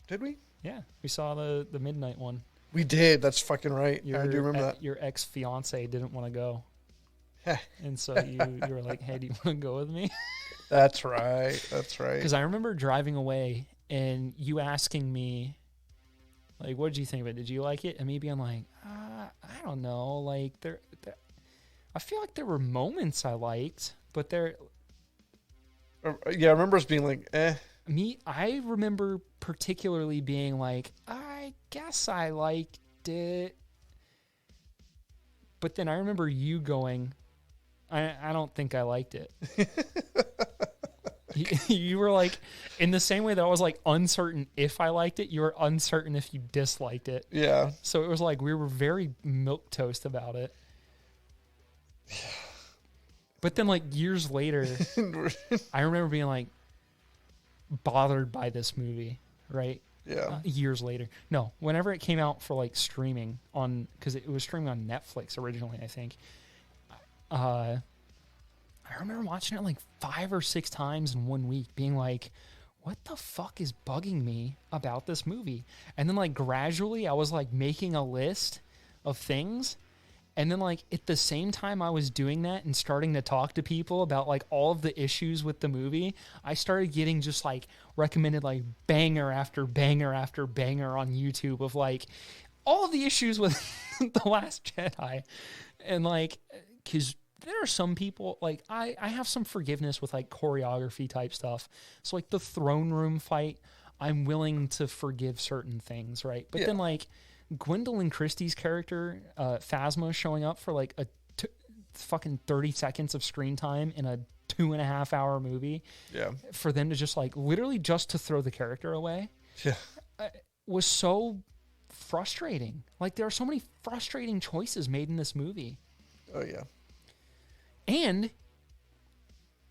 Did we? Yeah, we saw the midnight one. We did. That's fucking right. I do remember that. Your ex-fiance didn't want to go. And so you were like, "Hey, do you want to go with me?" That's right. That's right. Because I remember driving away and you asking me, like, "What did you think of it? Did you like it?" And me being like, "I don't know. Like, I feel like there were moments I liked, but there." Yeah, I remember us being like, "Eh." I remember particularly being like, "I guess I liked it," but then I remember you going, I don't think I liked it." You were like, in the same way that I was like uncertain if I liked it, you were uncertain if you disliked it. Yeah. So it was like we were very milquetoast about it. But then like years later, I remember being like bothered by this movie, right? Yeah. Years later. No, whenever it came out for like streaming on, because it was streaming on Netflix originally, I think. I remember watching it like 5 or 6 times in 1 week, being like, what the fuck is bugging me about this movie? And then like gradually I was like making a list of things. And then like at the same time I was doing that and starting to talk to people about like all of the issues with the movie, I started getting just like recommended like banger after banger after banger on YouTube of like all of the issues with The Last Jedi. And like, because there are some people, like, I have some forgiveness with like choreography type stuff. So like the throne room fight, I'm willing to forgive certain things, right? But then like Gwendolyn Christie's character, Phasma, showing up for like fucking 30 seconds of screen time in a 2.5 hour movie. Yeah. For them to just like literally just to throw the character away. Yeah. Was so frustrating. Like there are so many frustrating choices made in this movie. Oh yeah. And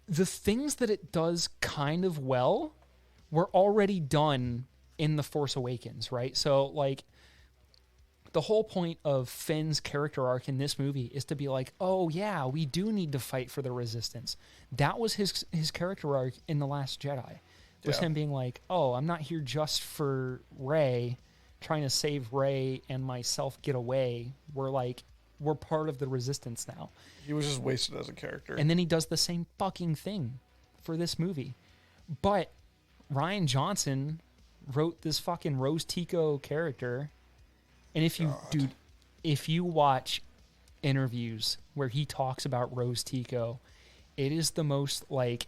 the things that it does kind of well were already done in The Force Awakens, right? So like the whole point of Finn's character arc in this movie is to be like, oh yeah, we do need to fight for the Resistance. That was his character arc in The Last Jedi. Was him being like, oh, I'm not here just for Rey, trying to save Rey and myself get away. We're part of the Resistance now. He was just wasted as a character. And then he does the same fucking thing for this movie. But Rian Johnson wrote this fucking Rose Tico character. And if you watch interviews where he talks about Rose Tico, it is the most like,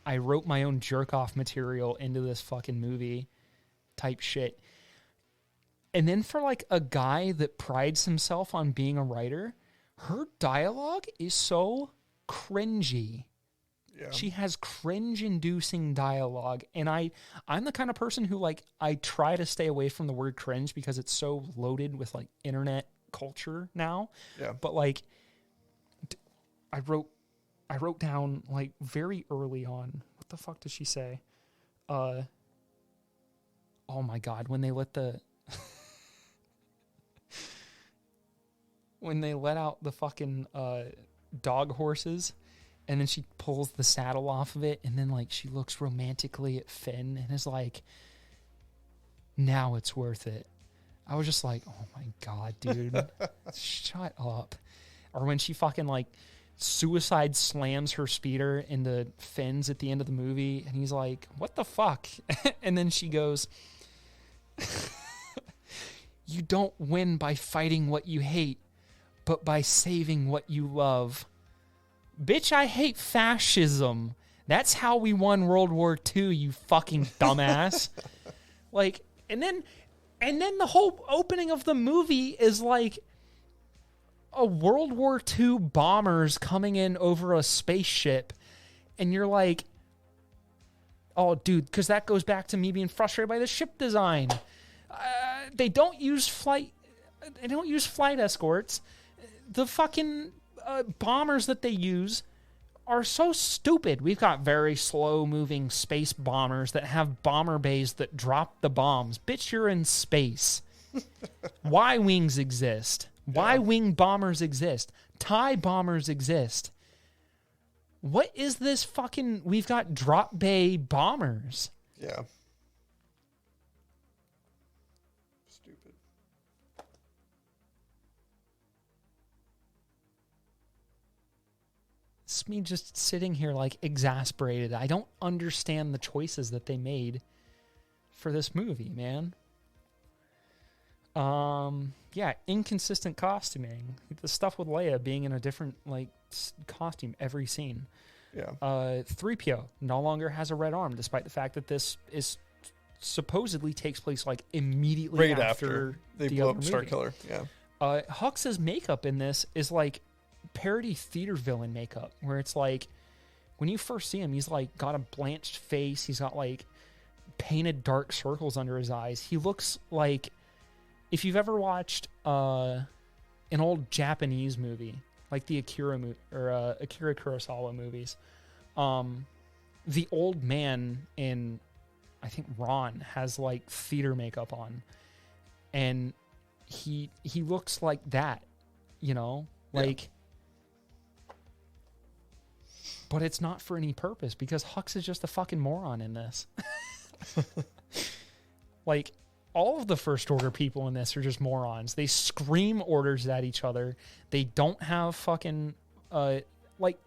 I wrote my own jerk-off material into this fucking movie type shit. And then for like a guy that prides himself on being a writer, her dialogue is so cringy. Yeah. She has cringe-inducing dialogue. And I'm the kind of person who like, I try to stay away from the word cringe because it's so loaded with like internet culture now. Yeah. But like, I wrote down like very early on, what the fuck does she say? Oh my God, when they let out the fucking dog horses, and then she pulls the saddle off of it, and then like she looks romantically at Finn and is like, now it's worth it. I was just like, oh my God, dude, shut up. Or when she fucking like suicide slams her speeder into Finn's at the end of the movie, and he's like, what the fuck? And then she goes, you don't win by fighting what you hate, but by saving what you love. Bitch, I hate fascism. That's how we won World War II, you fucking dumbass. Like, and then the whole opening of the movie is like a World War II bombers coming in over a spaceship, and you're like, oh, dude, because that goes back to me being frustrated by the ship design. They don't use flight escorts. The fucking bombers that they use are so stupid. We've got very slow-moving space bombers that have bomber bays that drop the bombs. Bitch, you're in space. Y-wings exist. Y-wing bombers exist. TIE bombers exist. What is this fucking... We've got drop bay bombers. Yeah. Stupid. It's me just sitting here like exasperated. I don't understand the choices that they made for this movie, man. Yeah, inconsistent costuming. The stuff with Leia being in a different like costume every scene. Yeah. 3PO no longer has a red arm, despite the fact that this is supposedly takes place like immediately right after they blow up Star Killer. Yeah. Hux's makeup in this is like parody theater villain makeup, where it's like when you first see him, he's like got a blanched face. He's got like painted dark circles under his eyes. He looks like, if you've ever watched an old Japanese movie, like the Akira Kurosawa movies, the old man in, I think Ron, has like theater makeup on, and he looks like that, you know, like. Yeah. But it's not for any purpose because Hux is just a fucking moron in this. Like, all of the First Order people in this are just morons. They scream orders at each other. They don't have fucking, like,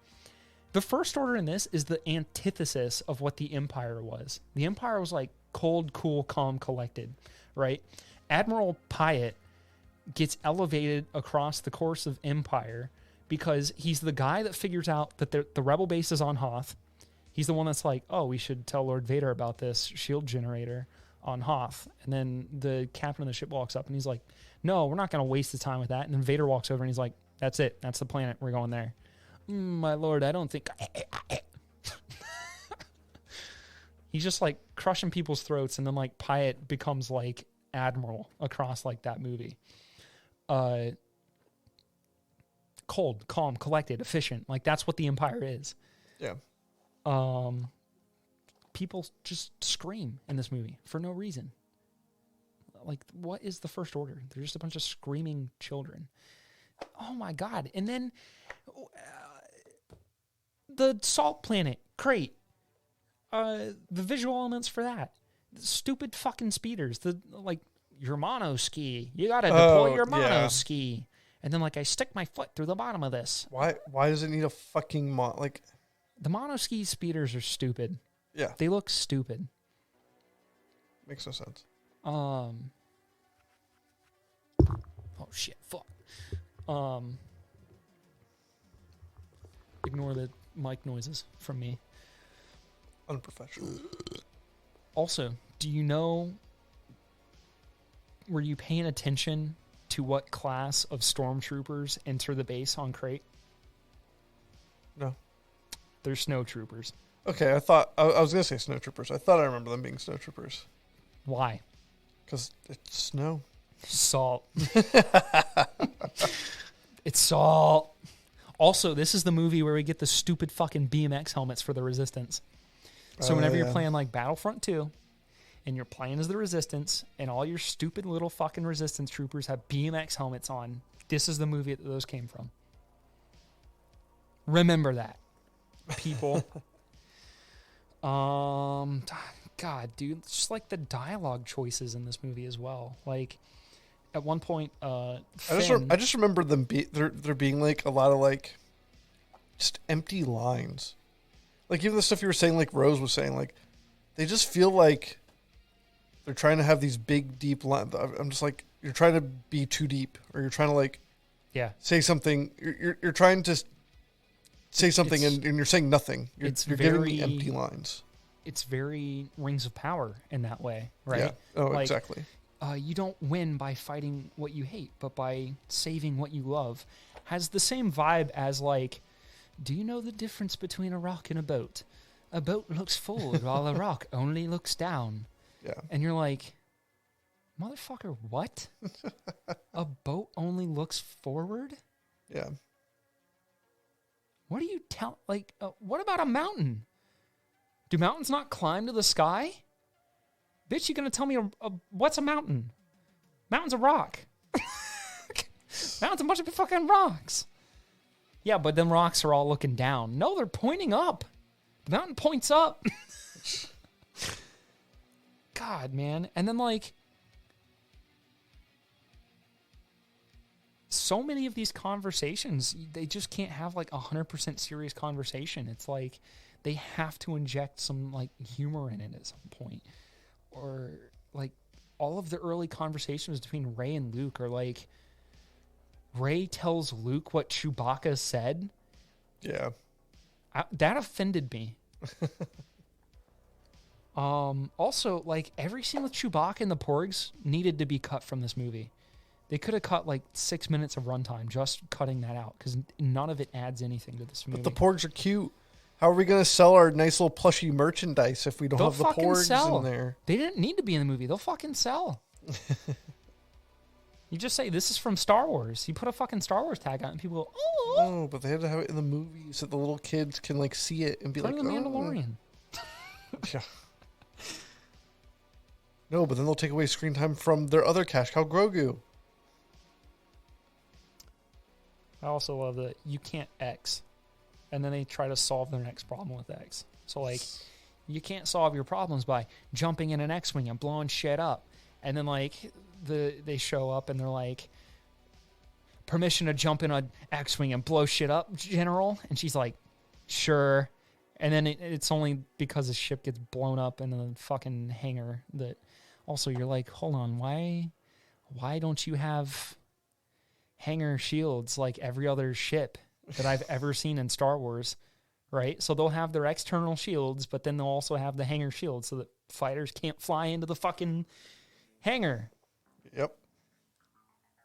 the First Order in this is the antithesis of what the Empire was. The Empire was like cold, cool, calm, collected, right? Admiral Pyatt gets elevated across the course of Empire because he's the guy that figures out that the rebel base is on Hoth. He's the one that's like, oh, we should tell Lord Vader about this shield generator on Hoth. And then the captain of the ship walks up and he's like, no, we're not going to waste the time with that. And then Vader walks over and he's like, that's it. That's the planet. We're going there. My lord, I don't think... He's just like crushing people's throats, and then like Pyatt becomes like admiral across like that movie. Cold, calm, collected, efficient. Like that's what the Empire is. Yeah. People just scream in this movie for no reason. Like, what is the First Order? They're just a bunch of screaming children. Oh my God. And then the salt planet, great. The visual elements for that. The stupid fucking speeders. Your mono ski. You gotta deploy your mono ski. And then I stick my foot through the bottom of this. Why does it need a fucking the mono ski speeders are stupid. Yeah. They look stupid. Makes no sense. Oh shit, fuck. Ignore the mic noises from me. Unprofessional. Also, do you know, were you paying attention to what class of stormtroopers enter the base on Crate? No. They're snowtroopers. Okay, I thought I was gonna say snowtroopers. I thought I remember them being snowtroopers. Why? Because it's snow. Salt. It's salt. Also, this is the movie where we get the stupid fucking BMX helmets for the Resistance. So whenever you're playing Battlefront 2 and you're playing as the Resistance and all your stupid little fucking Resistance troopers have BMX helmets on, this is the movie that those came from. Remember that, people. God, dude, it's just the dialogue choices in this movie as well. At one point, I just remember them there being a lot of just empty lines. Even the stuff you were saying, Rose was saying, they just feel like they're trying to have these big, deep lines. I'm just you're trying to be too deep, or you're trying to say something. You're trying to say something, and you're saying nothing. You're giving empty lines. It's very Rings of Power in that way, right? Yeah. Oh, exactly. You don't win by fighting what you hate, but by saving what you love. Has the same vibe as do you know the difference between a rock and a boat? A boat looks forward while a rock only looks down. Yeah. And you're like, motherfucker, what? A boat only looks forward? Yeah. What do you tell? What about a mountain? Do mountains not climb to the sky? Bitch, you gonna tell me what's a mountain? Mountain's a rock. Mountain's a bunch of fucking rocks. Yeah, but them rocks are all looking down. No, they're pointing up. The mountain points up. God, man. And then so many of these conversations, they just can't have 100% serious conversation. It's they have to inject some humor in it at some point. Or all of the early conversations between Rey and Luke are Rey tells Luke what Chewbacca said. Yeah. That offended me. Also, every scene with Chewbacca and the Porgs needed to be cut from this movie. They could have cut 6 minutes of runtime just cutting that out because none of it adds anything to this movie. But the Porgs are cute. How are we going to sell our nice little plushy merchandise if we don't have the Porgs in there? They didn't need to be in the movie. They'll fucking sell. You just say, this is from Star Wars. You put a fucking Star Wars tag on it and people go, oh. No, but they had to have it in the movie so the little kids can see it and be Put it in the Mandalorian. Yeah. No, but then they'll take away screen time from their other cash cow, Grogu. I also love that you can't X. And then they try to solve their next problem with X. So, you can't solve your problems by jumping in an X-Wing and blowing shit up. And then, they show up and they're permission to jump in an X-Wing and blow shit up, General? And she's like, sure. And then it's only because the ship gets blown up in the fucking hangar that... Also, you're hold on, why don't you have hanger shields like every other ship that I've ever seen in Star Wars, right? So they'll have their external shields, but then they'll also have the hanger shields so that fighters can't fly into the fucking hangar. Yep.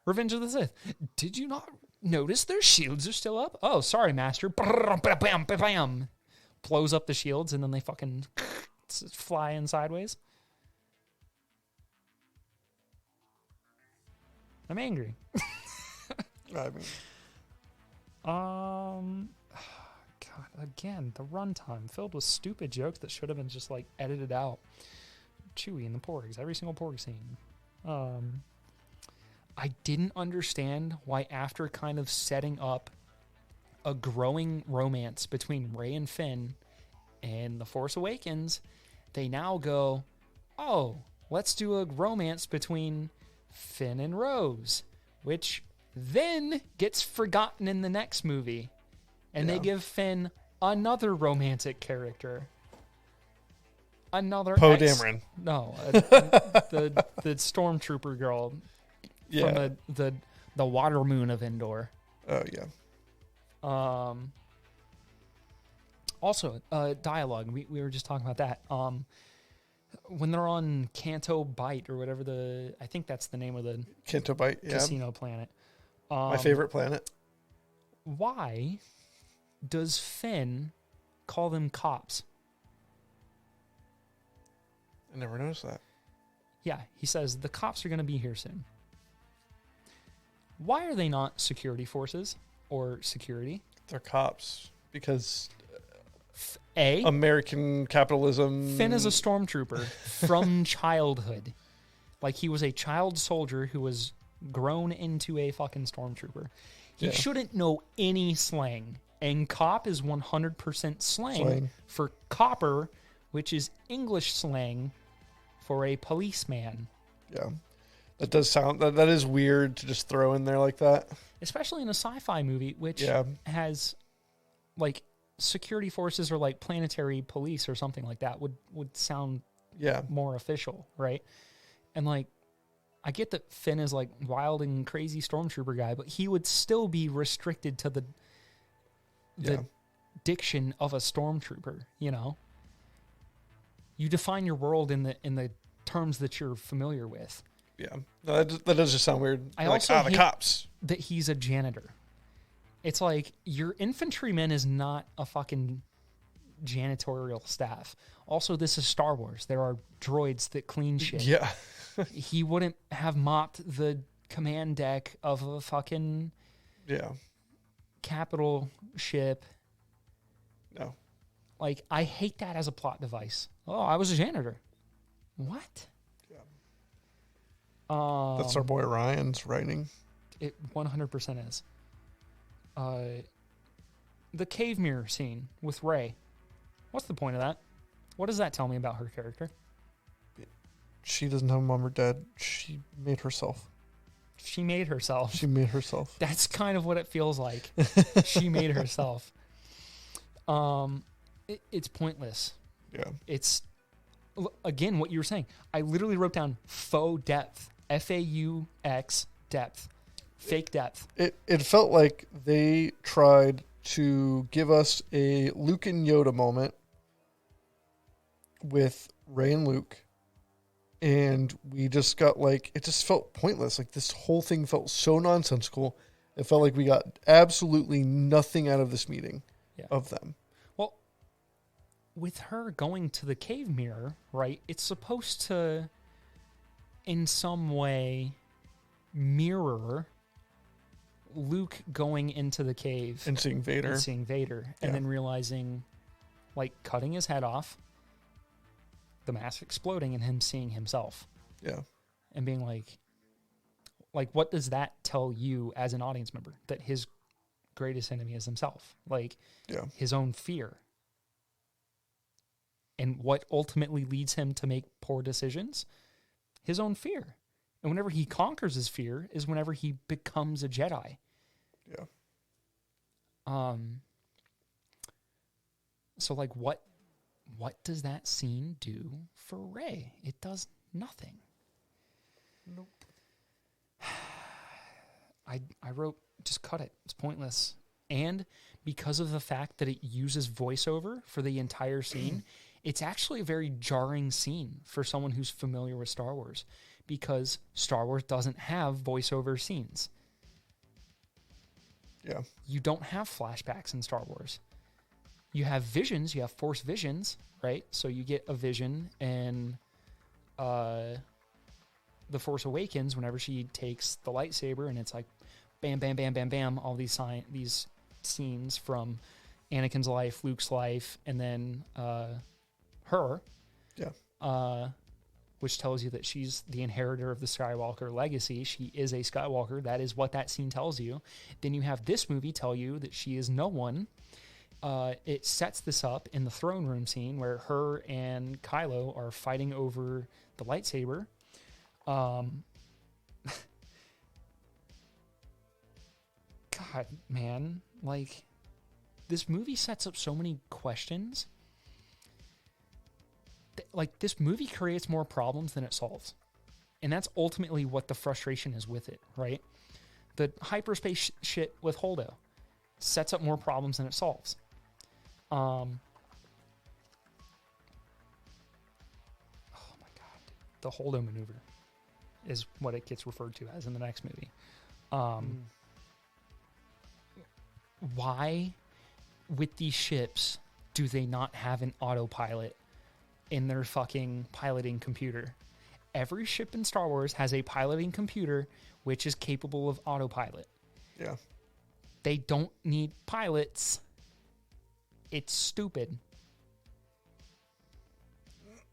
Revenge of the Sith. Did you not notice their shields are still up? Oh, sorry, Master. Bam. Blows up the shields, and then they fucking fly in sideways. I'm angry. I mean, God, again, the runtime filled with stupid jokes that should have been just like edited out. Chewie and the Porgs, every single Porg scene. I didn't understand why, after kind of setting up a growing romance between Rey and Finn and The Force Awakens, they now go, oh, let's do a romance between Finn and Rose, which then gets forgotten in the next movie. And they give Finn another romantic character. Another Poe Dameron. No, the stormtrooper girl from the water moon of Endor. Oh yeah. Also, dialogue. We were just talking about that. When they're on Canto Bight or whatever I think that's the name of the Canto Bight, yeah. casino planet. My favorite planet. Why does Finn call them cops? I never noticed that. Yeah, he says the cops are going to be here soon. Why are they not security forces or security? They're cops because A, American capitalism. Finn is a stormtrooper from childhood. Like, he was a child soldier who was grown into a fucking stormtrooper. He shouldn't know any slang. And cop is 100% slang for copper, which is English slang for a policeman. Yeah. That does sound, that is weird to just throw in there like that. Especially in a sci-fi movie, which has, like, security forces or, like, planetary police or something like that would sound more official, right? And, like, I get that Finn is, like, wild and crazy stormtrooper guy, but he would still be restricted to the diction of a stormtrooper, you know? You define your world in the terms that you're familiar with. Yeah. No, that does just sound weird. I like, also the hate cops. that he's a janitor. It's like, your infantryman is not a fucking janitorial staff. Also, this is Star Wars. There are droids that clean shit. Yeah. He wouldn't have mopped the command deck of a fucking capital ship. No. Like, I hate that as a plot device. Oh, I was a janitor. What? Yeah. That's our boy Ryan's writing. It 100% is. The cave mirror scene with Rey. What's the point of that? What does that tell me about her character? She doesn't have a mom or dad. She made herself. She made herself. She made herself. That's kind of what it feels like. She made herself. It's pointless. Yeah. It's, again, what you were saying. I literally wrote down faux depth. F-A-U-X depth. Fake depth. It felt like they tried to give us a Luke and Yoda moment with Rey and Luke. And we just got like, it just felt pointless. Like, this whole thing felt so nonsensical. It felt like we got absolutely nothing out of this meeting of them. Well, with her going to the cave mirror, right, it's supposed to, in some way, mirror Luke going into the cave. And seeing Vader. And then realizing, like, cutting his head off, the mask exploding, and him seeing himself. Yeah. And being like, what does that tell you as an audience member? That his greatest enemy is himself. Like, his own fear. And what ultimately leads him to make poor decisions? His own fear. And whenever he conquers his fear is whenever he becomes a Jedi. Yeah. So, like, what does that scene do for Rey? It does nothing. Nope. I wrote, just cut it. It's pointless. And because of the fact that it uses voiceover for the entire scene, it's actually a very jarring scene for someone who's familiar with Star Wars, because Star Wars doesn't have voiceover scenes. Yeah. You don't have flashbacks in Star Wars. You have visions, you have Force visions, right? So you get a vision in The Force Awakens whenever she takes the lightsaber, and it's like bam, bam, bam, bam, bam, all these scenes from Anakin's life, Luke's life, and then her. Yeah. Which tells you that she's the inheritor of the Skywalker legacy. She is a Skywalker. That is what that scene tells you. Then you have this movie tell you that she is no one. It sets this up in the throne room scene where her and Kylo are fighting over the lightsaber. God, man. Like, this movie sets up so many questions. Like, this movie creates more problems than it solves. And that's ultimately what the frustration is with it, right? The hyperspace shit with Holdo sets up more problems than it solves. Oh my God. The Holdo maneuver is what it gets referred to as in the next movie. Why, with these ships, do they not have an autopilot in their fucking piloting computer? Every ship in Star Wars has a piloting computer which is capable of autopilot. Yeah. They don't need pilots. It's stupid.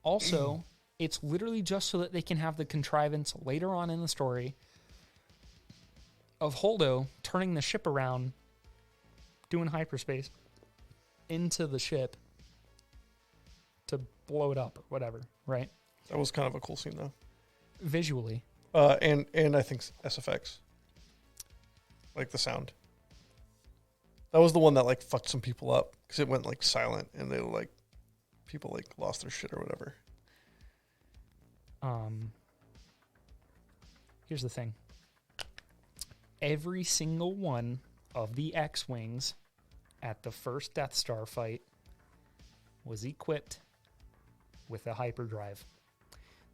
Also, it's literally just so that they can have the contrivance later on in the story of Holdo turning the ship around, doing hyperspace into the ship to blow it up or whatever, right? That was kind of a cool scene, though. Visually. And I think SFX. Like the sound. That was the one that, like, fucked some people up because it went, like, silent and they, like, people, like, lost their shit or whatever. Here's the thing. Every single one of the X-Wings at the first Death Star fight was equipped with a hyperdrive.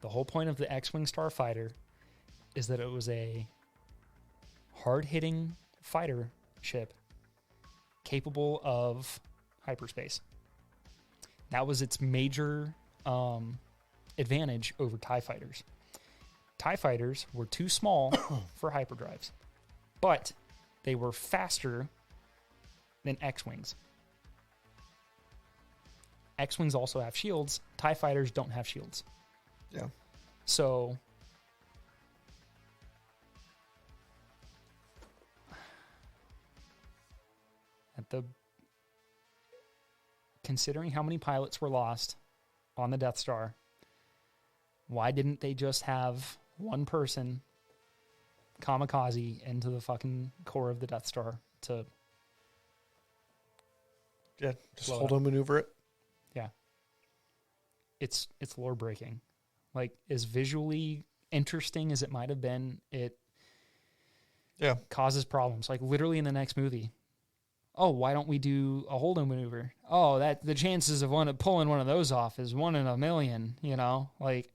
The whole point of the X-Wing Starfighter is that it was a hard-hitting fighter ship capable of hyperspace. That was its major advantage over TIE fighters. TIE fighters were too small for hyperdrives, but they were faster than X-Wings. X-Wings also have shields. TIE fighters don't have shields. Yeah. So considering how many pilots were lost on the Death Star, why didn't they just have one person kamikaze into the fucking core of the Death Star to just hold on, maneuver it. Yeah. It's lore breaking. Like, as visually interesting as it might have been, it causes problems. Like, literally in the next movie, oh, why don't we do a Holdo maneuver? Oh, that the chances of pulling one of those off is 1 in a million, you know? Like,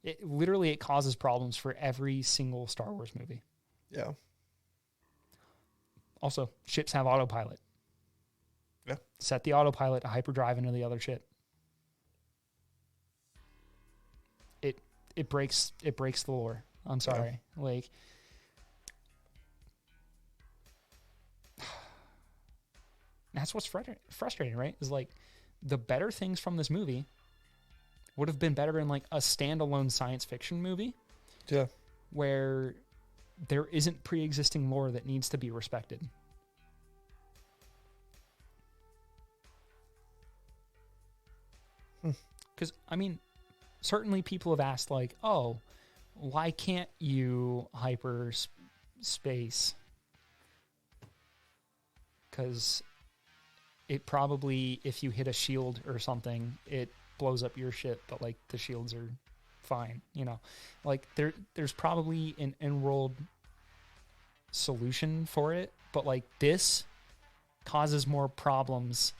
it causes problems for every single Star Wars movie. Yeah. Also, ships have autopilot. Yeah. Set the autopilot to hyperdrive into the other ship. It breaks the lore. I'm sorry. Yeah. Like, that's what's frustrating, right? Is like, the better things from this movie would have been better in like a standalone science fiction movie. Yeah. Where there isn't pre-existing lore that needs to be respected. Because, I mean, certainly people have asked, like, oh, why can't you hyperspace? Because it probably, if you hit a shield or something, it blows up your ship, but, like, the shields are fine, you know? Like, there's probably an in-world solution for it, but like this causes more problems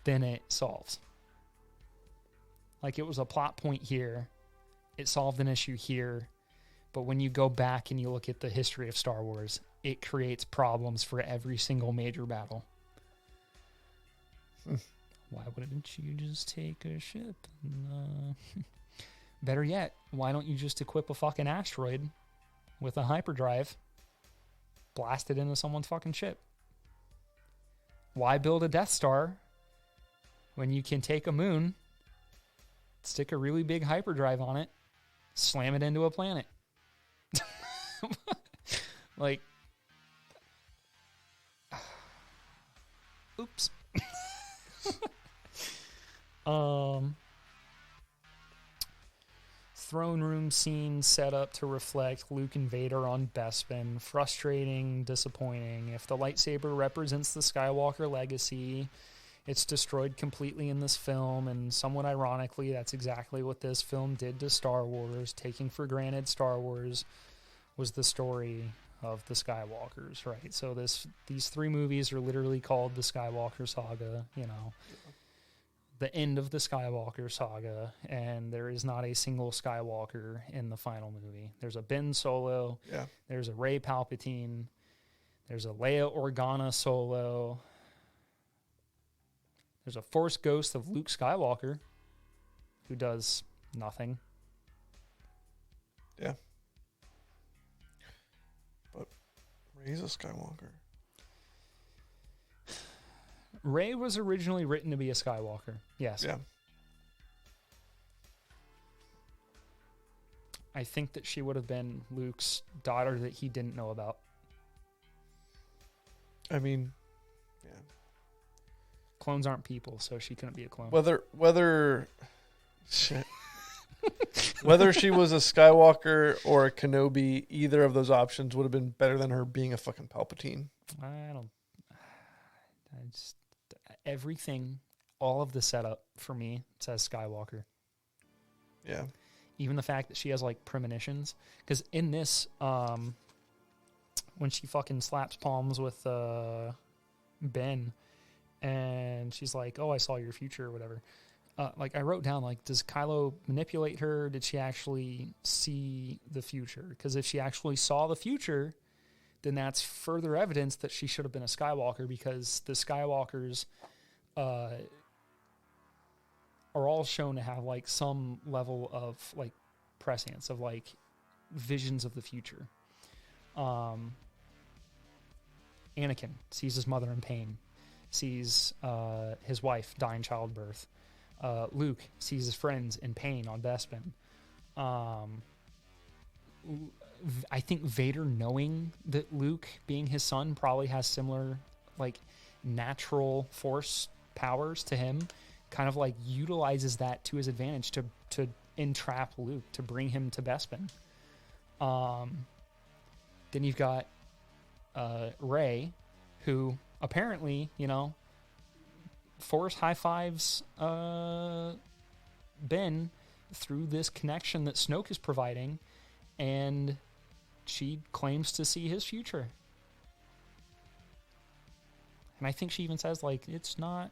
than it solves. Like, it was a plot point here, it solved an issue here, but when you go back and you look at the history of Star Wars, it creates problems for every single major battle. Why wouldn't you just take a ship? Better yet, why don't you just equip a fucking asteroid with a hyperdrive, blast it into someone's fucking ship? Why build a Death Star when you can take a moon, stick a really big hyperdrive on it, slam it into a planet? Like, oops. Throne room scene set up to reflect Luke and Vader on Bespin. Frustrating, disappointing. If the lightsaber represents the Skywalker legacy, it's destroyed completely in this film, and somewhat ironically, that's exactly what this film did to Star Wars. Taking for granted Star Wars was the story of the Skywalkers, right? So these three movies are literally called the Skywalker Saga, you know, the end of the Skywalker Saga, and there is not a single Skywalker in the final movie. There's a Ben Solo, there's a Rey Palpatine, there's a Leia Organa Solo, there's a Force ghost of Luke Skywalker, who does nothing. Yeah. But Rey's a Skywalker. Rey was originally written to be a Skywalker. Yes. Yeah. I think that she would have been Luke's daughter that he didn't know about. I mean, yeah. Clones aren't people, so she couldn't be a clone. Whether she was a Skywalker or a Kenobi, either of those options would have been better than her being a fucking Palpatine. Everything, all of the setup for me says Skywalker. Yeah. Even the fact that she has like premonitions, because in this, when she fucking slaps palms with Ben, and she's like, "Oh, I saw your future," or whatever. Like, I wrote down, like, does Kylo manipulate her? Did she actually see the future? Because if she actually saw the future, then that's further evidence that she should have been a Skywalker, because the Skywalkers are all shown to have, like, some level of, like, prescience, of, like, visions of the future. Anakin sees his mother in pain, sees his wife die in childbirth. Luke sees his friends in pain on Bespin. I think Vader, knowing that Luke, being his son, probably has similar, like, natural force powers to him, kind of, like, utilizes that to his advantage to entrap Luke, to bring him to Bespin. Then you've got Rey, who apparently, you know, Force high fives Ben through this connection that Snoke is providing, and she claims to see his future. And I think she even says, like, it's not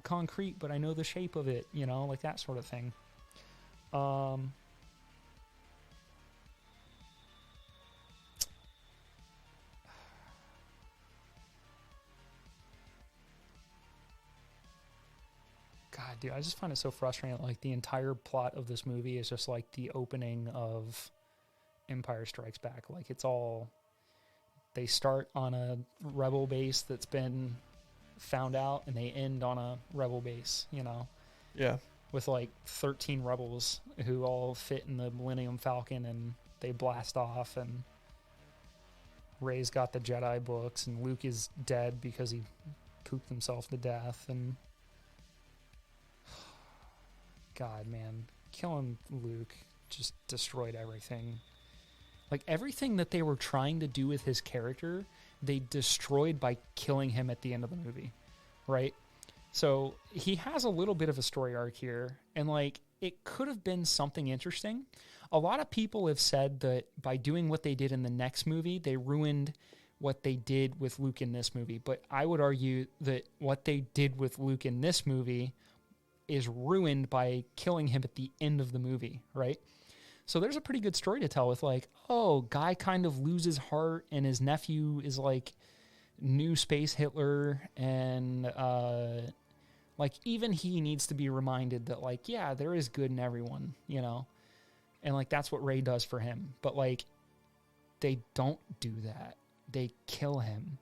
concrete, but I know the shape of it, you know, like that sort of thing. God, dude, I just find it so frustrating. Like, the entire plot of this movie is just like the opening of Empire Strikes Back. Like, it's all, they start on a rebel base that's been found out, and they end on a rebel base, you know? Yeah. With like 13 rebels who all fit in the Millennium Falcon, and they blast off, and Rey's got the Jedi books, and Luke is dead because he pooped himself to death, and God, man, killing Luke just destroyed everything. Like, everything that they were trying to do with his character, they destroyed by killing him at the end of the movie, right? So he has a little bit of a story arc here, and, like, it could have been something interesting. A lot of people have said that by doing what they did in the next movie, they ruined what they did with Luke in this movie. But I would argue that what they did with Luke in this movie is ruined by killing him at the end of the movie, right? So there's a pretty good story to tell with like, oh, guy kind of loses heart and his nephew is like new space Hitler, and like even he needs to be reminded that like, yeah, there is good in everyone, you know? And like that's what Rey does for him. But like they don't do that. They kill him.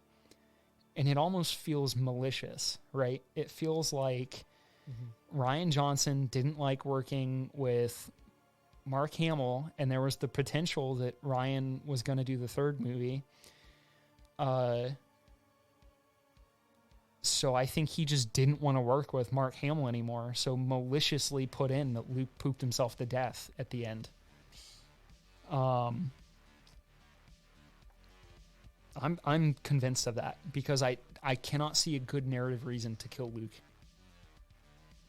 And it almost feels malicious, right? It feels like Rian Johnson didn't like working with Mark Hamill, and there was the potential that Ryan was going to do the third movie. So I think he just didn't want to work with Mark Hamill anymore, so maliciously put in that Luke pooped himself to death at the end. I'm convinced of that because I cannot see a good narrative reason to kill Luke.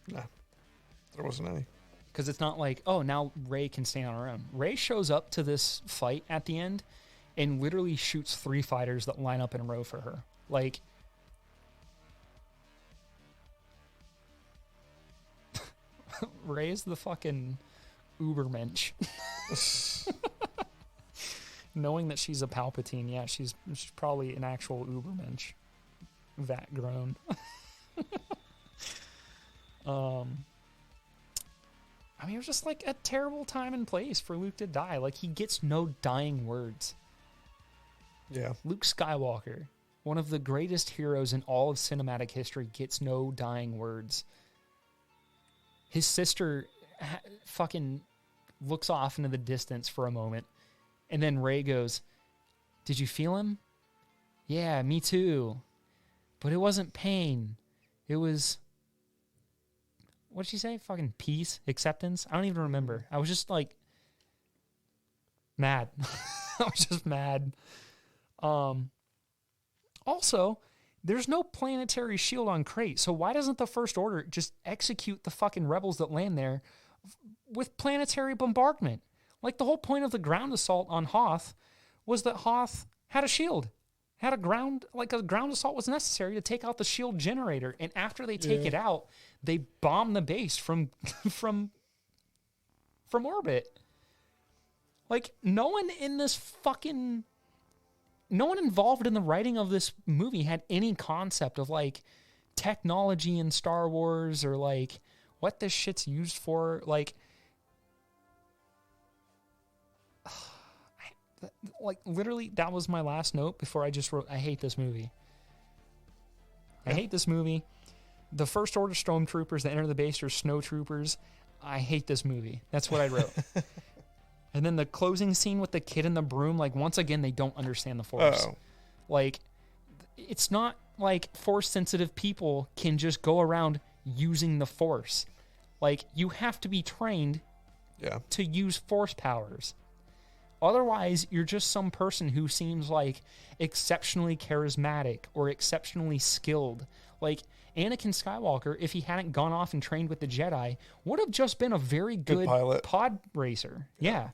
Nah, there wasn't any. Because it's not like, oh, now Rey can stand on her own. Rey shows up to this fight at the end and literally shoots 3 fighters that line up in a row for her. Like, Rey is the fucking Ubermensch. Knowing that she's a Palpatine, yeah, she's probably an actual Ubermensch. Vat grown. I mean, it was just like a terrible time and place for Luke to die. Like, he gets no dying words. Yeah. Luke Skywalker, one of the greatest heroes in all of cinematic history, gets no dying words. His sister fucking looks off into the distance for a moment, and then Rey goes, "Did you feel him?" "Yeah, me too. But it wasn't pain. It was..." What did she say? Fucking peace, acceptance? I don't even remember. I was just like mad. I was just mad. Also, there's no planetary shield on Crate, so why doesn't the First Order just execute the fucking rebels that land there with planetary bombardment? Like, the whole point of the ground assault on Hoth was that Hoth had a shield. Had a ground assault was necessary to take out the shield generator, and after they take it out, they bomb the base from orbit. Like, no one involved in the writing of this movie had any concept of like technology in Star Wars or like what this shit's used for. Like literally, that was my last note before I just wrote, I hate this movie. I hate this movie. The First Order stormtroopers that enter the base are snow troopers. I hate this movie. That's what I wrote. And then the closing scene with the kid in the broom, like, once again, they don't understand the Force. Oh. Like, it's not like Force-sensitive people can just go around using the Force. Like, you have to be trained to use Force powers. Otherwise, you're just some person who seems like exceptionally charismatic or exceptionally skilled. Like, Anakin Skywalker, if he hadn't gone off and trained with the Jedi, would have just been a very good pilot. pod racer. Yeah.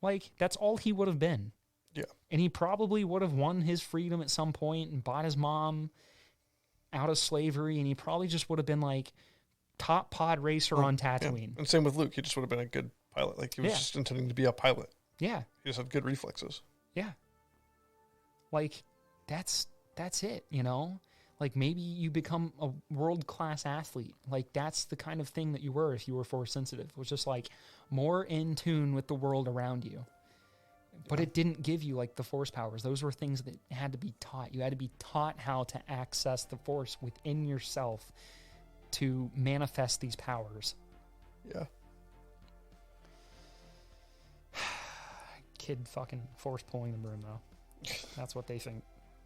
Like, that's all he would have been. Yeah. And he probably would have won his freedom at some point and bought his mom out of slavery, and he probably just would have been, like, top pod racer on Tatooine. Yeah. And same with Luke. He just would have been a good pilot. Like, he was just intending to be a pilot. Yeah. He just had good reflexes. Yeah. Like, that's it, you know? Like, maybe you become a world-class athlete. Like, that's the kind of thing that you were if you were Force-sensitive. It was just, like, more in tune with the world around you. But it didn't give you, like, the Force powers. Those were things that had to be taught. You had to be taught how to access the Force within yourself to manifest these powers. Yeah. Kid fucking Force pulling the broom, though. That's what they think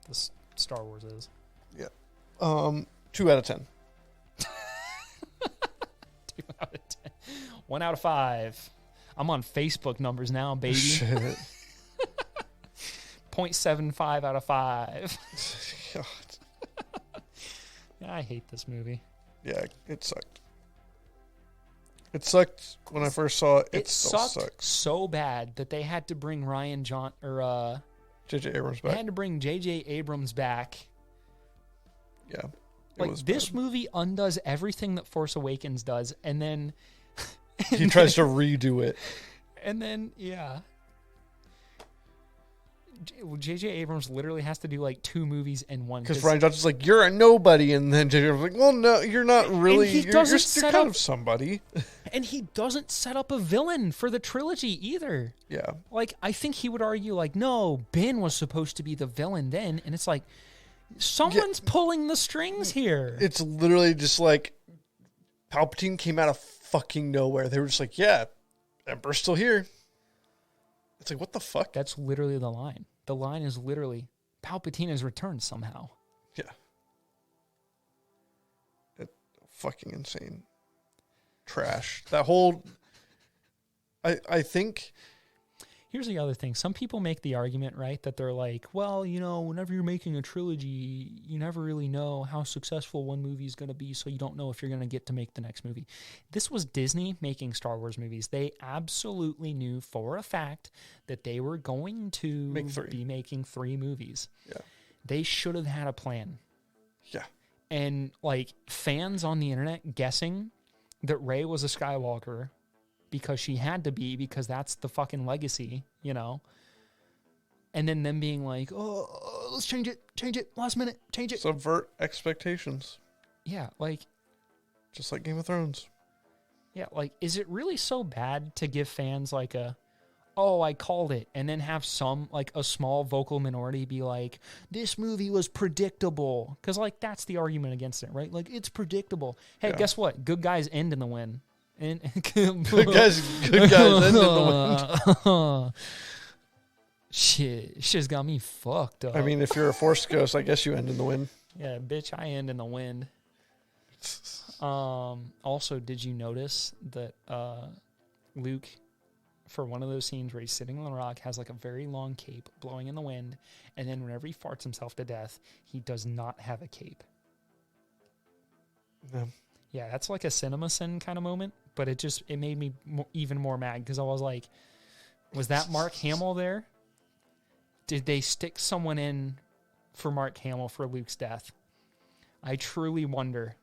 this Star Wars is. Yeah. 2 out of 10. 2 out of 10. 1 out of 5. I'm on Facebook numbers now, baby. Shit. 0.75 out of 5. God. I hate this movie. Yeah, it sucked. It sucked when I first saw it. It still sucked sucks. so bad that they had to bring J.J. Abrams they back. had to bring J.J. Abrams back. Yeah. Like, this movie undoes everything that Force Awakens does, and then... He tries to redo it. And then, yeah. J.J. Abrams literally has to do, like, 2 movies in one. Because Ryan Johnson's like, you're a nobody. And then J.J. Abrams is like, well, no, you're not really. You're kind of somebody. And he doesn't set up a villain for the trilogy either. Yeah. Like, I think he would argue, like, no, Ben was supposed to be the villain then. And it's like, someone's pulling the strings here. It's literally just like Palpatine came out of fucking nowhere. They were just like, yeah, Emperor's still here. It's like, what the fuck? That's literally the line. The line is literally, Palpatine has returned somehow. Yeah. It, fucking insane. Trash. That whole... I think... Here's the other thing. Some people make the argument, right, that they're like, well, you know, whenever you're making a trilogy, you never really know how successful one movie is going to be, so you don't know if you're going to get to make the next movie. This was Disney making Star Wars movies. They absolutely knew for a fact that they were going to be making 3 movies. Yeah. They should have had a plan. Yeah. And, like, fans on the internet guessing that Rey was a Skywalker because she had to be, because that's the fucking legacy, you know? And then them being like, oh, let's change it, last minute, change it. Subvert expectations. Yeah, like... Just like Game of Thrones. Yeah, like, is it really so bad to give fans, like, oh, I called it, and then have some, like, a small vocal minority be like, this movie was predictable? Because, like, that's the argument against it, right? Like, it's predictable. Hey, guess what? Good guys end in the win. And good guys end in the wind. Shit's got me fucked up. I mean, if you're a Force ghost, I guess you end in the wind. Yeah, bitch, I end in the wind. Also, did you notice that Luke, for one of those scenes where he's sitting on the rock, has like a very long cape blowing in the wind, and then whenever he farts himself to death, he does not have a cape. No. Yeah, that's like a cinema sin kind of moment, but it made me even more mad because I was like, was that Mark Hamill there? Did they stick someone in for Mark Hamill for Luke's death? I truly wonder.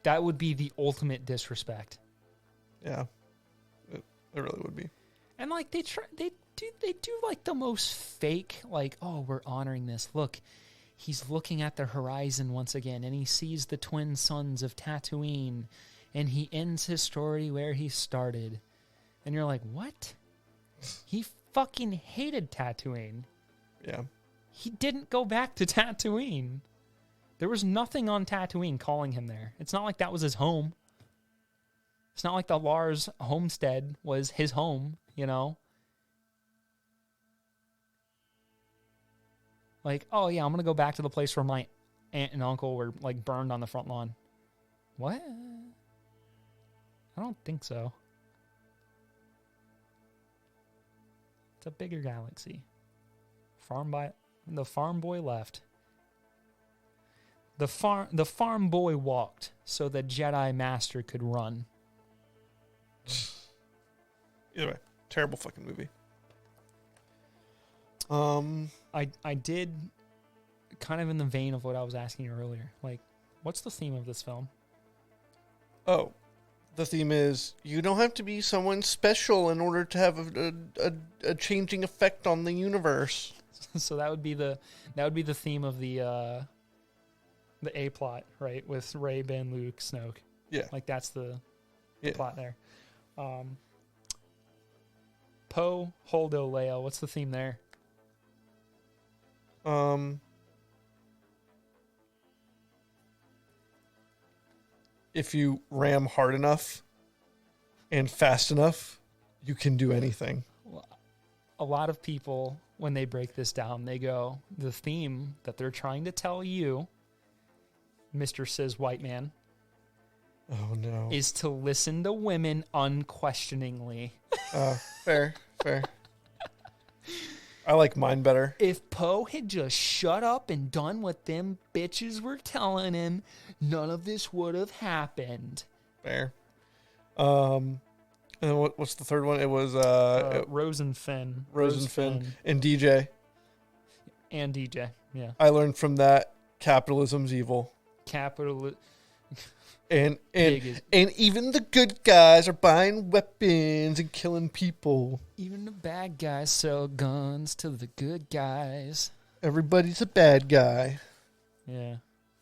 That would be the ultimate disrespect. Yeah, it really would be. And like they do like the most fake, like, oh, we're honoring this. Look. He's looking at the horizon once again, and he sees the twin sons of Tatooine, and he ends his story where he started. And you're like, what? He fucking hated Tatooine. Yeah. He didn't go back to Tatooine. There was nothing on Tatooine calling him there. It's not like that was his home. It's not like the Lars homestead was his home, you know? Like, oh, yeah, I'm going to go back to the place where my aunt and uncle were, like, burned on the front lawn. What? I don't think so. It's a bigger galaxy. The Farmboy left. The Farmboy walked so the Jedi Master could run. Either way, terrible fucking movie. I did, kind of in the vein of what I was asking you earlier, like, what's the theme of this film? Oh, the theme is you don't have to be someone special in order to have a changing effect on the universe. So that would be the theme of the A plot, right? With Rey, Ben, Luke, Snoke. Yeah. Like that's the plot there. Poe, Holdo, Leia, what's the theme there? If you ram hard enough and fast enough, you can do anything. A lot of people, when they break this down, they go, the theme that they're trying to tell you, Mr. Cis White Man, oh no, is to listen to women unquestioningly. Fair. I like mine better. If Poe had just shut up and done what them bitches were telling him, none of this would have happened. Fair. And what's the third one? It was Rose and Finn. Rose and Finn and DJ. And DJ, yeah. I learned from that capitalism's evil. And even the good guys are buying weapons and killing people. Even the bad guys sell guns to the good guys. Everybody's a bad guy. Yeah.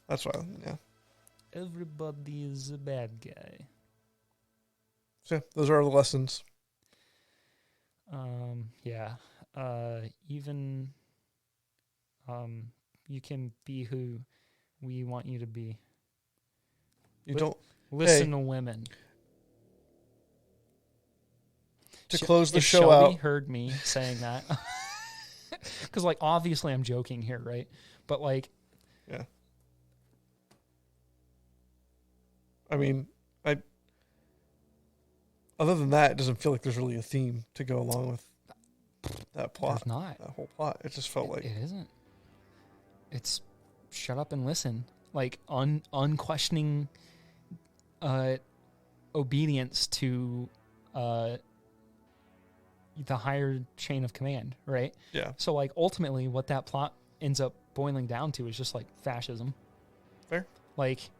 That's why, yeah. Everybody is a bad guy. So those are the lessons. Yeah. Even you can be who we want you to be. You don't listen to women. To close the show Shelby out, heard me saying that, because like obviously I'm joking here, right? But like, yeah. I mean, other than that, it doesn't feel like there's really a theme to go along with that plot. There's not. That whole plot. It just felt like it isn't. It's shut up and listen. Like unquestioning obedience to the higher chain of command, right? Yeah. So like ultimately what that plot ends up boiling down to is just like fascism. Fair. Like,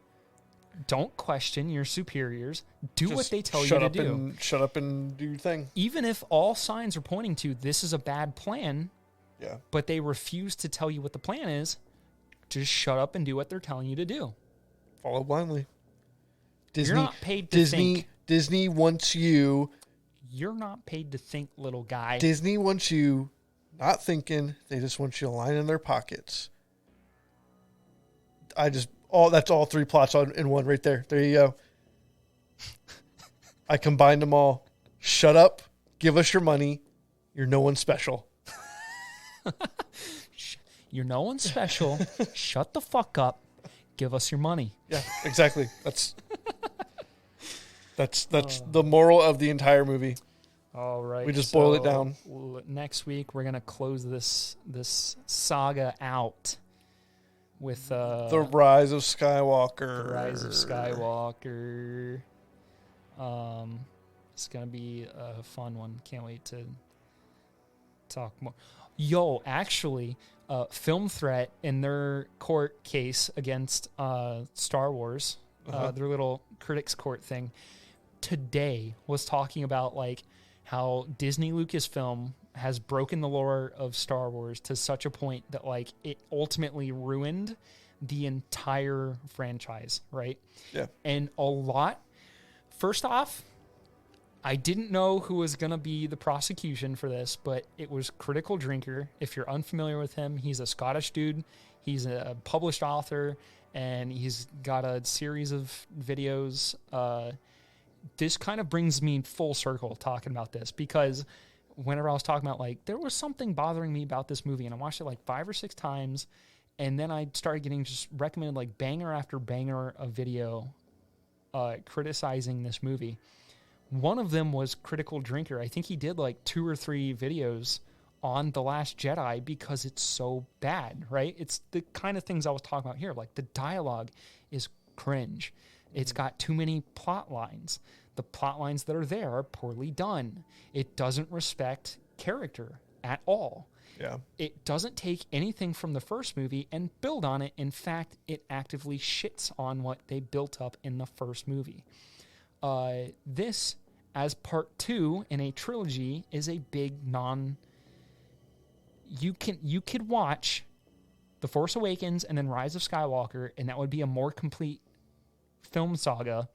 don't question your superiors. Do what they tell you to do. Shut up and do your thing. Even if all signs are pointing to this is a bad plan, yeah, but they refuse to tell you what the plan is, just shut up and do what they're telling you to do. Follow blindly. Disney, You're not paid to think. Disney wants you. You're not paid to think, little guy. Disney wants you not thinking. They just want you to line in their pockets. That's all three plots in one right there. There you go. I combined them all. Shut up. Give us your money. You're no one special. You're no one special. Shut the fuck up. Give us your money. Yeah, exactly. That's the moral of the entire movie. All right. We just boiled it down. Next week we're gonna close this saga out with the Rise of Skywalker. The Rise of Skywalker. It's gonna be a fun one. Can't wait to talk more. Yo, actually, Film Threat in their court case against Star Wars, their little critics court thing, today was talking about like how Disney Lucasfilm has broken the lore of Star Wars to such a point that like it ultimately ruined the entire franchise, right? Yeah. And first off, I didn't know who was going to be the prosecution for this, but it was Critical Drinker. If you're unfamiliar with him, he's a Scottish dude. He's a published author, and he's got a series of videos. This kind of brings me full circle talking about this, because whenever I was talking about, like, there was something bothering me about this movie, and I watched it like 5 or 6 times, and then I started getting just recommended like banger after banger of video criticizing this movie. One of them was Critical Drinker. I think he did like 2 or 3 videos on The Last Jedi because it's so bad, right? It's the kind of things I was talking about here. Like, the dialogue is cringe. It's got too many plot lines. The plot lines that are there are poorly done. It doesn't respect character at all. Yeah. It doesn't take anything from the first movie and build on it. In fact, it actively shits on what they built up in the first movie. This, as part 2 in a trilogy, is a big you could watch The Force Awakens and then Rise of Skywalker, and that would be a more complete film saga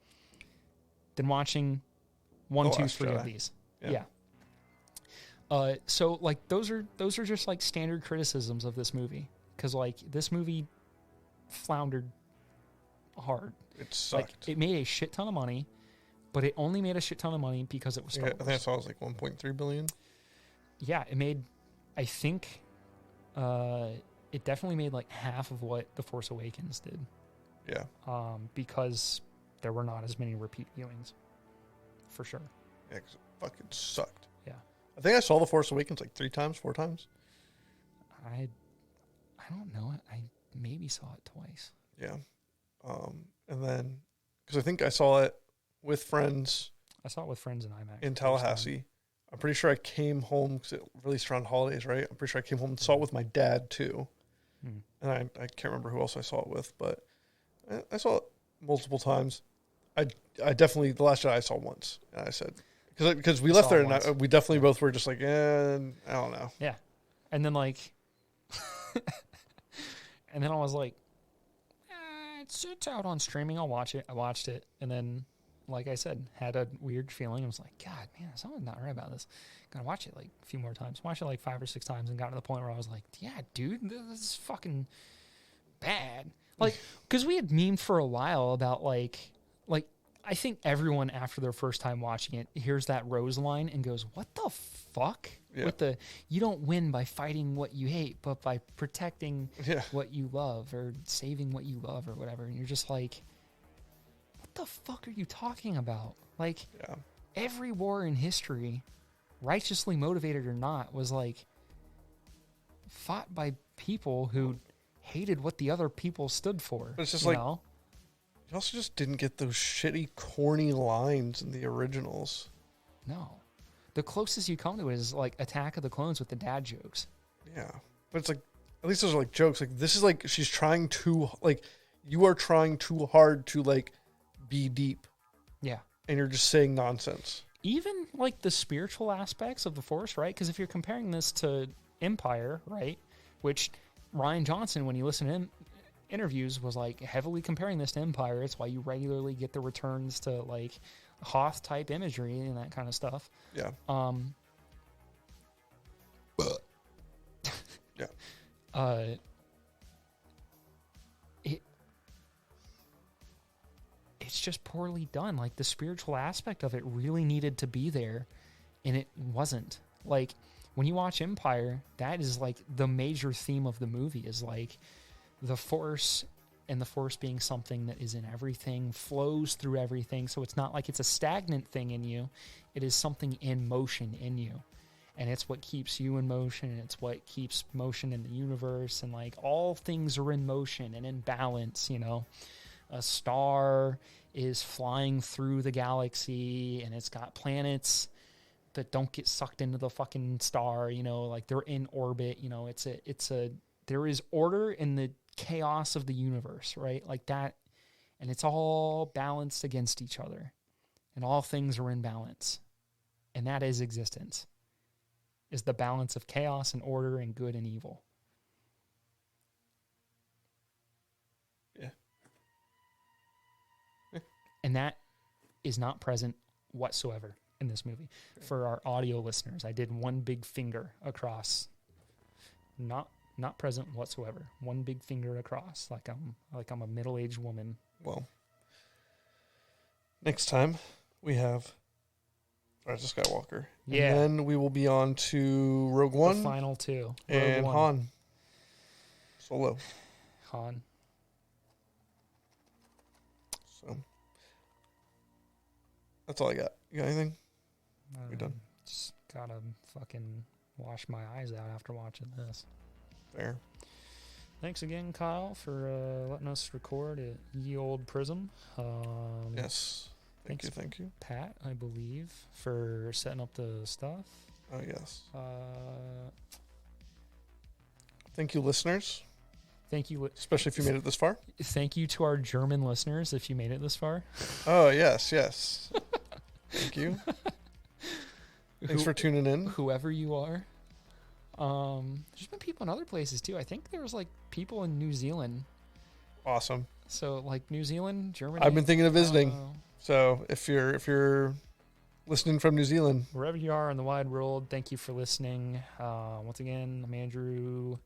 than watching 1, 2, 3 of these. Yeah. So like those are just like standard criticisms of this movie, because like this movie floundered hard. It sucked. Like, it made a shit ton of money. But it only made a shit ton of money because it was Star Wars. I think I saw it was like $1.3 billion. Yeah, it made, I think, it definitely made like half of what The Force Awakens did. Yeah. Because there were not as many repeat viewings, for sure. Yeah, because it fucking sucked. Yeah. I think I saw The Force Awakens like 3 times, 4 times. I don't know. I maybe saw it twice. Yeah. And then, because I think I saw it with friends I saw it with friends in IMAX. in Tallahassee. I'm pretty sure I came home because it released around holidays, right? I'm pretty sure I came home and saw it with my dad too. And I can't remember who else I saw it with, but I saw it multiple times. I definitely, The Last Jedi I saw once. And I said, because we left there and we definitely both were just like, I don't know. Yeah. And then like, and then I was like, it's out on streaming. I'll watch it. I watched it. And then, like I said, had a weird feeling. I was like, God, man, something's not right about this. Gotta watch it like a few more times. Watched it like 5 or 6 times and got to the point where I was like, yeah, dude, this is fucking bad. Like, because we had memed for a while about like, I think everyone after their first time watching it hears that Rose line and goes, what the fuck? Yeah. With the, you don't win by fighting what you hate, but by protecting what you love or saving what you love or whatever. And you're just like, what the fuck are you talking about? Like, every war in history, righteously motivated or not, was like fought by people who hated what the other people stood for. But it's just you like, know? You also just didn't get those shitty, corny lines in the originals. No. The closest you come to it is like Attack of the Clones with the dad jokes. Yeah. But it's like, at least those are like jokes. Like, this is like, she's trying too, like, you are trying too hard to like be deep. Yeah. And you're just saying nonsense. Even like the spiritual aspects of the Force, right? Because if you're comparing this to Empire, right? Which Rian Johnson, when you listen to him, interviews, was like heavily comparing this to Empire. It's why you regularly get the returns to like Hoth type imagery and that kind of stuff. Yeah. Yeah. It's just poorly done. Like the spiritual aspect of it really needed to be there, and it wasn't. Like when you watch Empire, that is like the major theme of the movie is like the Force, and the Force being something that is in everything, flows through everything. So it's not like it's a stagnant thing in you. It is something in motion in you. And it's what keeps you in motion. And it's what keeps motion in the universe. And like all things are in motion and in balance, you know. A star is flying through the galaxy and it's got planets that don't get sucked into the fucking star, you know, like they're in orbit, you know, there is order in the chaos of the universe, right? Like that, and it's all balanced against each other, and all things are in balance, and that is existence, is the balance of chaos and order and good and evil. Yeah. And that is not present whatsoever in this movie. For our audio listeners, I did one big finger across, not present whatsoever. One big finger across, like I'm a middle-aged woman. Well, next time we have Rise of Skywalker. Yeah. And then we will be on to Rogue One. The final two. And Rogue One. Han. Solo. Han. So that's all I got. You got anything? We done? Just gotta fucking wash my eyes out after watching this. Fair. Thanks again, Kyle, for letting us record at Ye Old Prism. Yes. Thank you. Pat, I believe, for setting up the stuff. Oh, yes. Thank you, listeners. Thank you. Especially if you made it this far. Thank you to our German listeners if you made it this far. Oh, yes. Thank you. Thanks for tuning in. Whoever you are. There's been people in other places too. I think there was like people in New Zealand. Awesome. So like New Zealand, Germany. I've been thinking of visiting. So if you're listening from New Zealand, wherever you are in the wide world, thank you for listening. Once again, I'm Andrew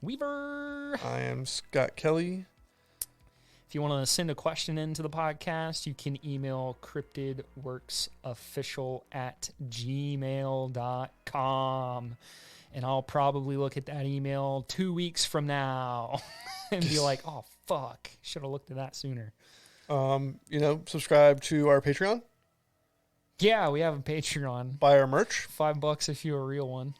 Weaver. I am Scott Kelly. If you want to send a question into the podcast, you can email cryptidworksofficial@gmail.com. And I'll probably look at that email 2 weeks from now and be like, oh, fuck. Should have looked at that sooner. Subscribe to our Patreon. Yeah, we have a Patreon. Buy our merch. $5 if you're a real one.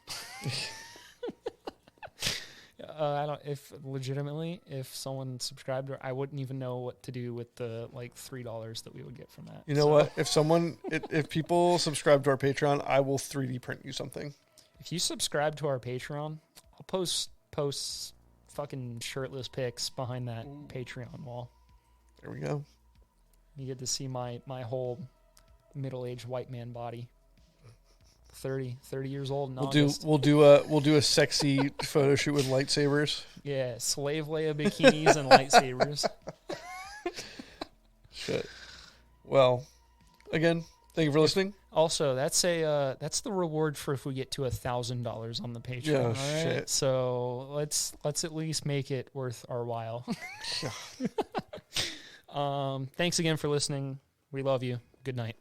I don't. If legitimately, if someone subscribed, I wouldn't even know what to do with the like $3 that we would get from that. You know what? If people subscribe to our Patreon, I will 3D print you something. If you subscribe to our Patreon, I'll post fucking shirtless pics behind that Patreon wall. There we go. You get to see my whole middle-aged white man body. 30 years old in August. We'll do a sexy photo shoot with lightsabers. Yeah, slave Leia bikinis and lightsabers. Shit. Well, again, thank you for listening. Also, that's the reward for if we get to $1,000 on the Patreon. Yeah, all right? shit. So let's at least make it worth our while. Thanks again for listening. We love you. Good night.